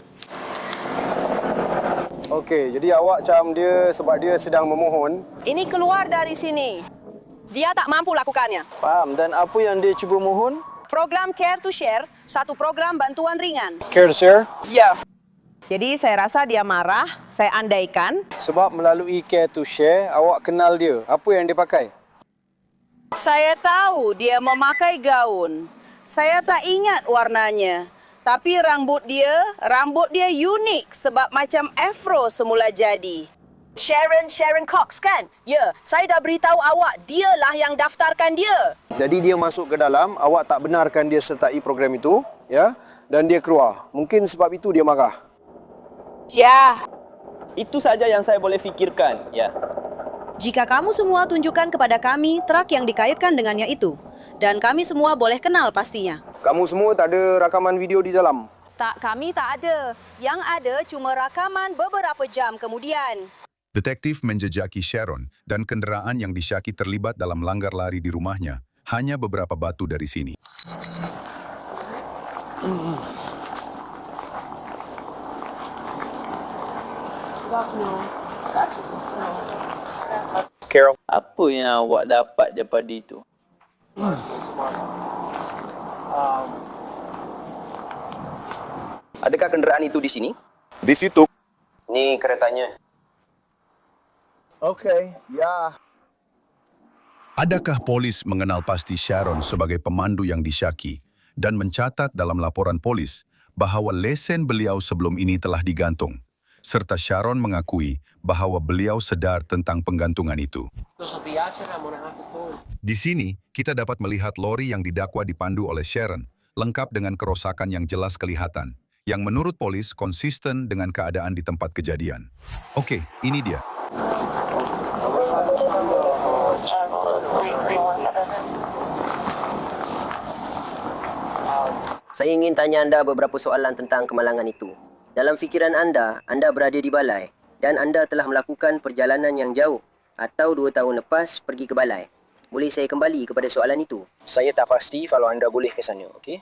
Okey, jadi awak macam dia sebab dia sedang memohon. Ini keluar dari sini. Dia tak mampu lakukannya. Faham. Dan apa yang dia cuba mohon? Program Care to Share, satu program bantuan ringan. Care to share? Ya. Jadi saya rasa dia marah, saya andaikan. Sebab melalui Care to Share, awak kenal dia. Apa yang dia pakai? Saya tahu dia memakai gaun. Saya tak ingat warnanya. Tapi rambut dia unik sebab macam afro semula jadi. Sharon Cox kan? Ya, saya dah beritahu awak, dialah yang daftarkan dia. Jadi dia masuk ke dalam, awak tak benarkan dia sertai program itu, ya? Dan dia keluar. Mungkin sebab itu dia marah. Ya. Itu saja yang saya boleh fikirkan, ya. Jika kamu semua tunjukkan kepada kami truk yang dikaitkan dengannya itu. Dan kami semua boleh kenal pastinya. Kamu semua tak ada rakaman video di dalam? Tak, kami tak ada. Yang ada cuma rakaman beberapa jam kemudian. Detektif menjejaki Sharon dan kenderaan yang disyaki terlibat dalam langgar lari di rumahnya hanya beberapa batu dari sini. Carol, apa yang awak dapat daripada itu? Adakah kenderaan itu di sini? Di situ. Ni keretanya. Okey, ya. Adakah polis mengenal pasti Sharon sebagai pemandu yang disyaki dan mencatat dalam laporan polis bahawa lesen beliau sebelum ini telah digantung, serta Sharon mengakui bahawa beliau sedar tentang penggantungan itu? Di sini, kita dapat melihat lori yang didakwa dipandu oleh Sharon, lengkap dengan kerosakan yang jelas kelihatan, yang menurut polis konsisten dengan keadaan di tempat kejadian. Oke, ini dia. Saya ingin tanya anda beberapa soalan tentang kemalangan itu. Dalam fikiran anda berada di balai dan anda telah melakukan perjalanan yang jauh atau 2 tahun lepas pergi ke balai. Boleh saya kembali kepada soalan itu? Saya tak pasti kalau anda boleh ke sana, okey?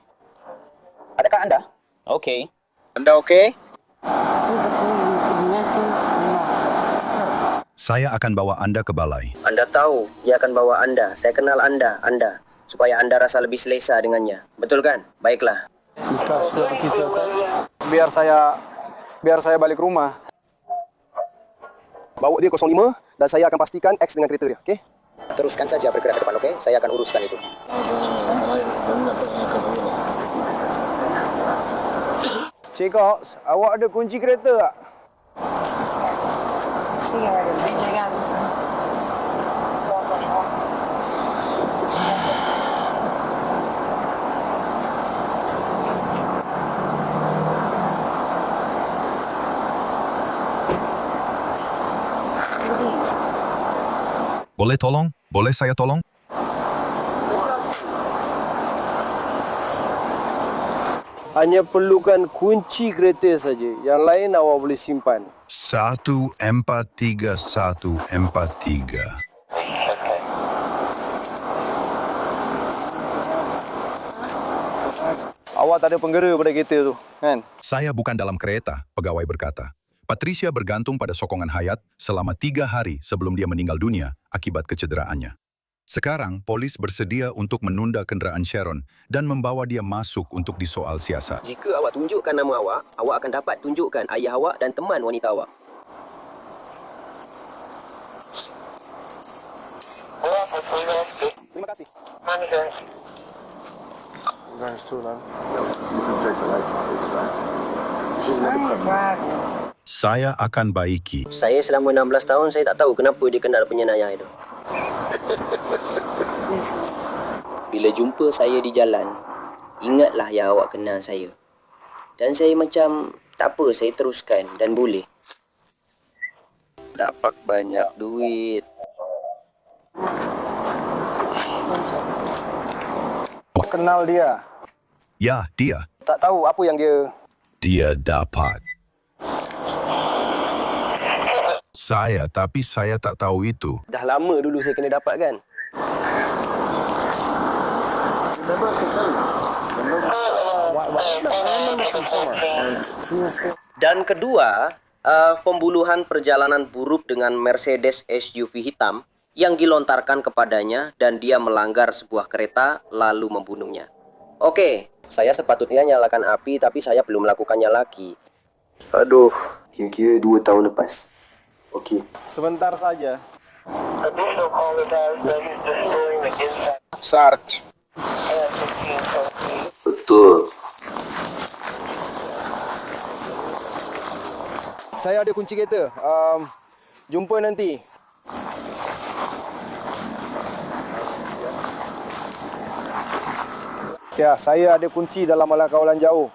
Adakah anda? Okey. Anda okey? Saya akan bawa anda ke balai. Anda tahu dia akan bawa anda. Saya kenal anda. Supaya anda rasa lebih selesa dengannya. Betul kan? Baiklah. Biar saya balik rumah. Bawa dia 05 dan saya akan pastikan X dengan kereta dia, okey? Teruskan saja bergerak ke depan, okey? Saya akan uruskan itu. Cik Cox, awak ada kunci kereta tak? Boleh tolong? Boleh saya tolong? Hanya perlukan kunci kereta saja. Yang lain awak boleh simpan. 143143. Awak tak ada penggera pada kereta tu, kan? Saya bukan dalam kereta, pegawai berkata. Patricia bergantung pada sokongan hayat selama 3 hari sebelum dia meninggal dunia akibat kecederaannya. Sekarang, polis bersedia untuk menunda kenderaan Sharon dan membawa dia masuk untuk disoal siasat. Jika awak tunjukkan nama awak, awak akan dapat tunjukkan ayah awak dan teman wanita awak. Terima kasih. Saya akan baiki. Saya selama 16 tahun, saya tak tahu kenapa dia kenal penyenayah itu. Bila jumpa saya di jalan, ingatlah yang awak kenal saya. Dan saya macam, tak apa, saya teruskan dan boleh. Dapat banyak duit. Kenal dia? Ya, dia. Tak tahu apa yang dia... Dia dapat. Tapi saya tak tahu itu. Dah lama dulu saya kena dapat kan? Dan kedua, pembunuhan perjalanan buruk dengan Mercedes SUV hitam yang dilontarkan kepadanya dan dia melanggar sebuah kereta lalu membunuhnya. Okey, saya sepatutnya nyalakan api tapi saya belum melakukannya lagi. Aduh, kira-kira 2 tahun lepas. Okey. Sebentar saja. Sarge. Betul. Saya ada kunci kereta. Jumpa nanti. Ya, saya ada kunci dalam alat kawalan jauh.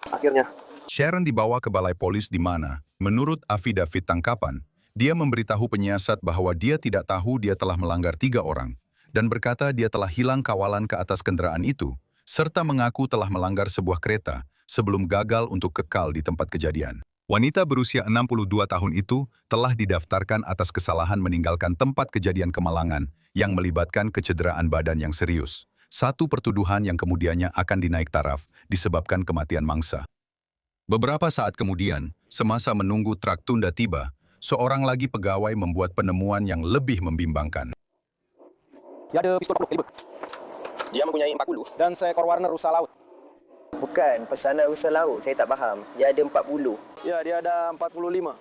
Akhirnya. Sharon dibawa ke balai polis di mana, menurut afidavit tangkapan, dia memberitahu penyiasat bahwa dia tidak tahu dia telah melanggar 3 orang dan berkata dia telah hilang kawalan ke atas kenderaan itu serta mengaku telah melanggar sebuah kereta sebelum gagal untuk kekal di tempat kejadian. Wanita berusia 62 tahun itu telah didaftarkan atas kesalahan meninggalkan tempat kejadian kemalangan yang melibatkan kecederaan badan yang serius. Satu pertuduhan yang kemudiannya akan dinaik taraf disebabkan kematian mangsa. Beberapa saat kemudian, semasa menunggu truk tunda tiba, seorang lagi pegawai membuat penemuan yang lebih membimbangkan. Dia ada pistol 40 kaliber. Dia mempunyai 40 dan seekor warna rusa laut. Bukan, pesanan rusa laut. Saya tak faham. Dia ada 40. Ya, dia ada 45.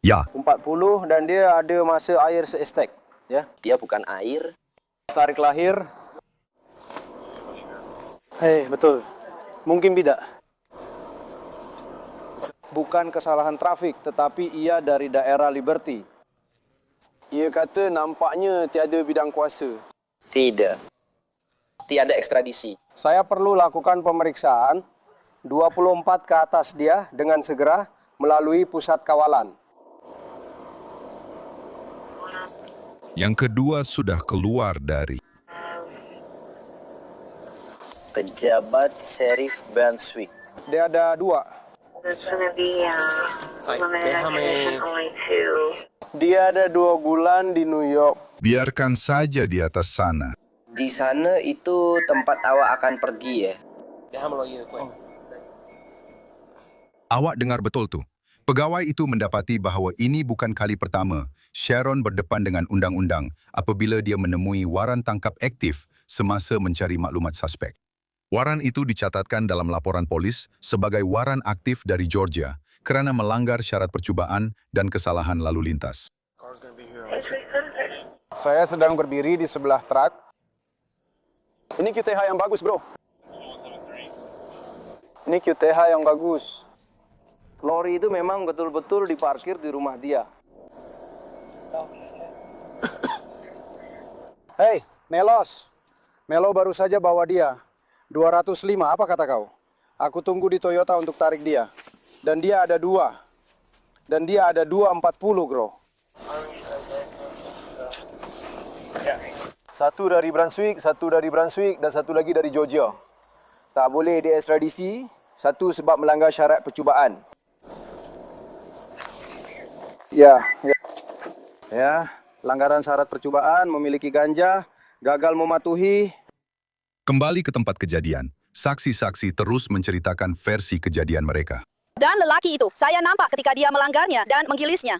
Ya. 40 dan dia ada masa air seestek. Ya. Dia bukan air. Tarik lahir. Hei, betul. Mungkin tidak. Bukan kesalahan trafik, tetapi ia dari daerah Liberty. Ia kata nampaknya tiada bidang kuasa. Tidak. Tiada ekstradisi. Saya perlu lakukan pemeriksaan 24 ke atas dia dengan segera melalui pusat kawalan. Yang kedua sudah keluar dari Pejabat Sheriff Brunswick. Dia ada 2. Dia ada 2 bulan di New York. Biarkan saja di atas sana. Di sana itu tempat awak akan pergi ya? Awak dengar betul tuh. Pegawai itu mendapati bahawa ini bukan kali pertama Sharon berdepan dengan undang-undang apabila dia menemui waran tangkap aktif semasa mencari maklumat suspek. Waran itu dicatatkan dalam laporan polis sebagai waran aktif dari Georgia kerana melanggar syarat percubaan dan kesalahan lalu lintas. Saya sedang berdiri di sebelah truk. Ini QTH yang bagus, bro. Ini QTH yang bagus. Lori itu memang betul-betul diparkir di rumah dia. Hei, Melos. Melo baru saja bawa dia. 205, apa kata kau? Aku tunggu di Toyota untuk tarik dia. Dan dia ada 2. Dan dia ada 240, bro. Satu dari Brunswick, dan satu lagi dari Georgia. Tak boleh diekstradisi, satu sebab melanggar syarat percubaan. Ya, langgaran syarat percubaan, memiliki ganja, gagal mematuhi. Kembali ke tempat kejadian, saksi-saksi terus menceritakan versi kejadian mereka. Dan lelaki itu, saya nampak ketika dia melanggarnya dan menggilisnya.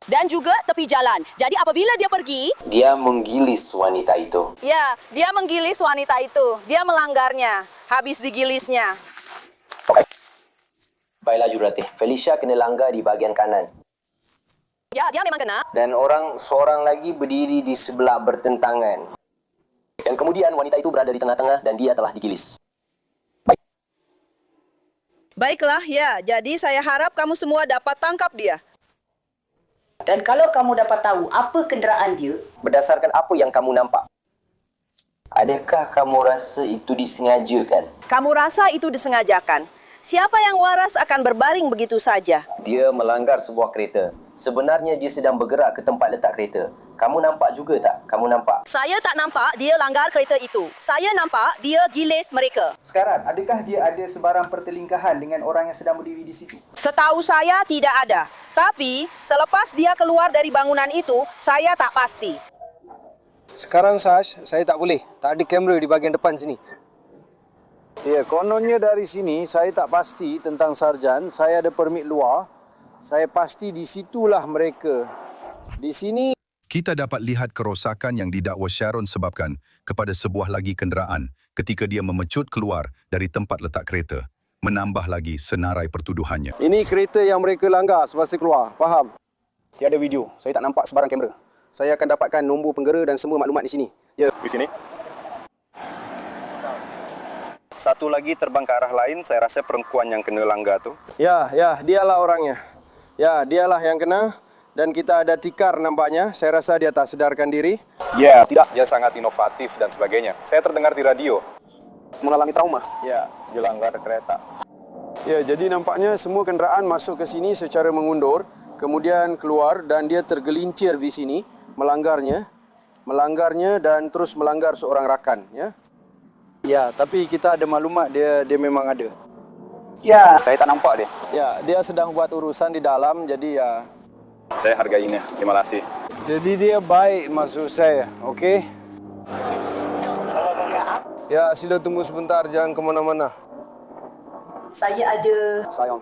Dan juga tepi jalan. Jadi apabila dia pergi... Dia menggilis wanita itu. Ya, dia menggilis wanita itu. Dia melanggarnya. Habis digilisnya. Baiklah jurulatih, Felicia kena langgar di bahagian kanan. Ya, dia memang kena. Dan seorang lagi berdiri di sebelah bertentangan. Dan kemudian wanita itu berada di tengah-tengah dan dia telah digilis. Baiklah, ya. Jadi saya harap kamu semua dapat tangkap dia. Dan kalau kamu dapat tahu apa kenderaan dia, Berdasarkan apa yang kamu nampak, adakah kamu rasa itu disengajakan? Kamu rasa itu disengajakan? Siapa yang waras akan berbaring begitu saja? Dia melanggar sebuah kereta. Sebenarnya dia sedang bergerak ke tempat letak kereta. Kamu nampak juga tak? Kamu nampak? Saya tak nampak dia langgar kereta itu. Saya nampak dia gilis mereka. Sekarang, adakah dia ada sebarang pertelingkahan dengan orang yang sedang berdiri di situ? Setahu saya tidak ada. Tapi selepas dia keluar dari bangunan itu, saya tak pasti. Sekarang, Sash, saya tak boleh. Tak ada kamera di bahagian depan sini. Ya, kononnya dari sini, saya tak pasti tentang sarjan. Saya ada permit luar. Saya pasti di situlah mereka. Di sini... Kita dapat lihat kerosakan yang didakwa Sharon sebabkan kepada sebuah lagi kenderaan ketika dia memecut keluar dari tempat letak kereta. Menambah lagi senarai pertuduhannya. Ini kereta yang mereka langgar semasa keluar. Faham? Tiada video. Saya tak nampak sebarang kamera. Saya akan dapatkan nombor penggera dan semua maklumat di sini. Ya, di sini. Satu lagi terbang ke arah lain. Saya rasa perempuan yang kena langgar tu. Ya, dialah orangnya. Ya, dialah yang kena. Dan kita ada tikar nampaknya. Saya rasa dia tak sedarkan diri. Ya, tidak. Dia sangat inovatif dan sebagainya. Saya terdengar di radio. Mengalami trauma. Ya, dia langgar kereta. Ya, jadi nampaknya semua kenderaan masuk ke sini secara mengundur. Kemudian keluar dan dia tergelincir di sini. Melanggarnya. melanggarnya dan terus melanggar seorang rakan, ya. Ya, tapi kita ada maklumat dia memang ada. Ya. Saya tak nampak dia. Ya, dia sedang buat urusan di dalam, jadi ya. Saya hargainya. Terima kasih. Jadi dia baik maksud saya, okey? Ya, sila tunggu sebentar, jangan ke mana-mana. Saya ada... Sayang.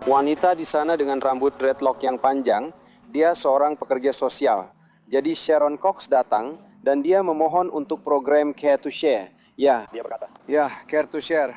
Wanita di sana dengan rambut dreadlock yang panjang, dia seorang pekerja sosial. Jadi Sharon Cox datang dan dia memohon untuk program Care to Share. Ya. Dia berkata. Ya, Care to Share.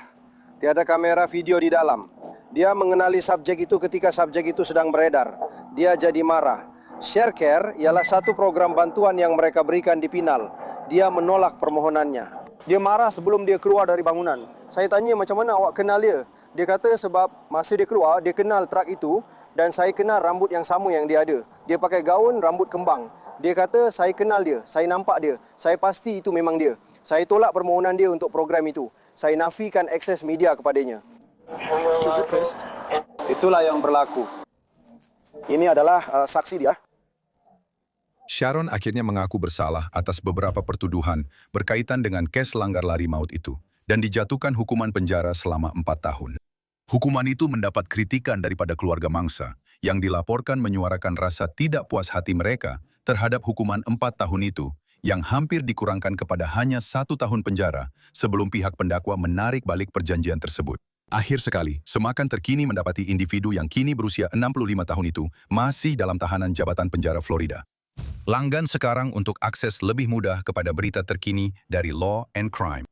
Tiada kamera video di dalam. Dia mengenali subjek itu ketika subjek itu sedang beredar. Dia jadi marah. Share Care ialah satu program bantuan yang mereka berikan di Pinal. Dia menolak permohonannya. Dia marah sebelum dia keluar dari bangunan. Saya tanya macam mana awak kenal dia. Dia kata sebab masa dia keluar, dia kenal truk itu dan saya kenal rambut yang sama yang dia ada. Dia pakai gaun rambut kembang. Dia kata saya kenal dia, saya nampak dia, saya pasti itu memang dia. Saya tolak permohonan dia untuk program itu. Saya nafikan akses media kepadanya. Itulah yang berlaku. Ini adalah saksi dia. Sharon akhirnya mengaku bersalah atas beberapa pertuduhan berkaitan dengan kes langgar lari maut itu dan dijatuhkan hukuman penjara selama 4 tahun. Hukuman itu mendapat kritikan daripada keluarga mangsa yang dilaporkan menyuarakan rasa tidak puas hati mereka terhadap hukuman 4 tahun itu yang hampir dikurangkan kepada hanya 1 tahun penjara sebelum pihak pendakwa menarik balik perjanjian tersebut. Akhir sekali, semakan terkini mendapati individu yang kini berusia 65 tahun itu masih dalam tahanan Jabatan Penjara Florida. Langgan sekarang untuk akses lebih mudah kepada berita terkini dari Law and Crime.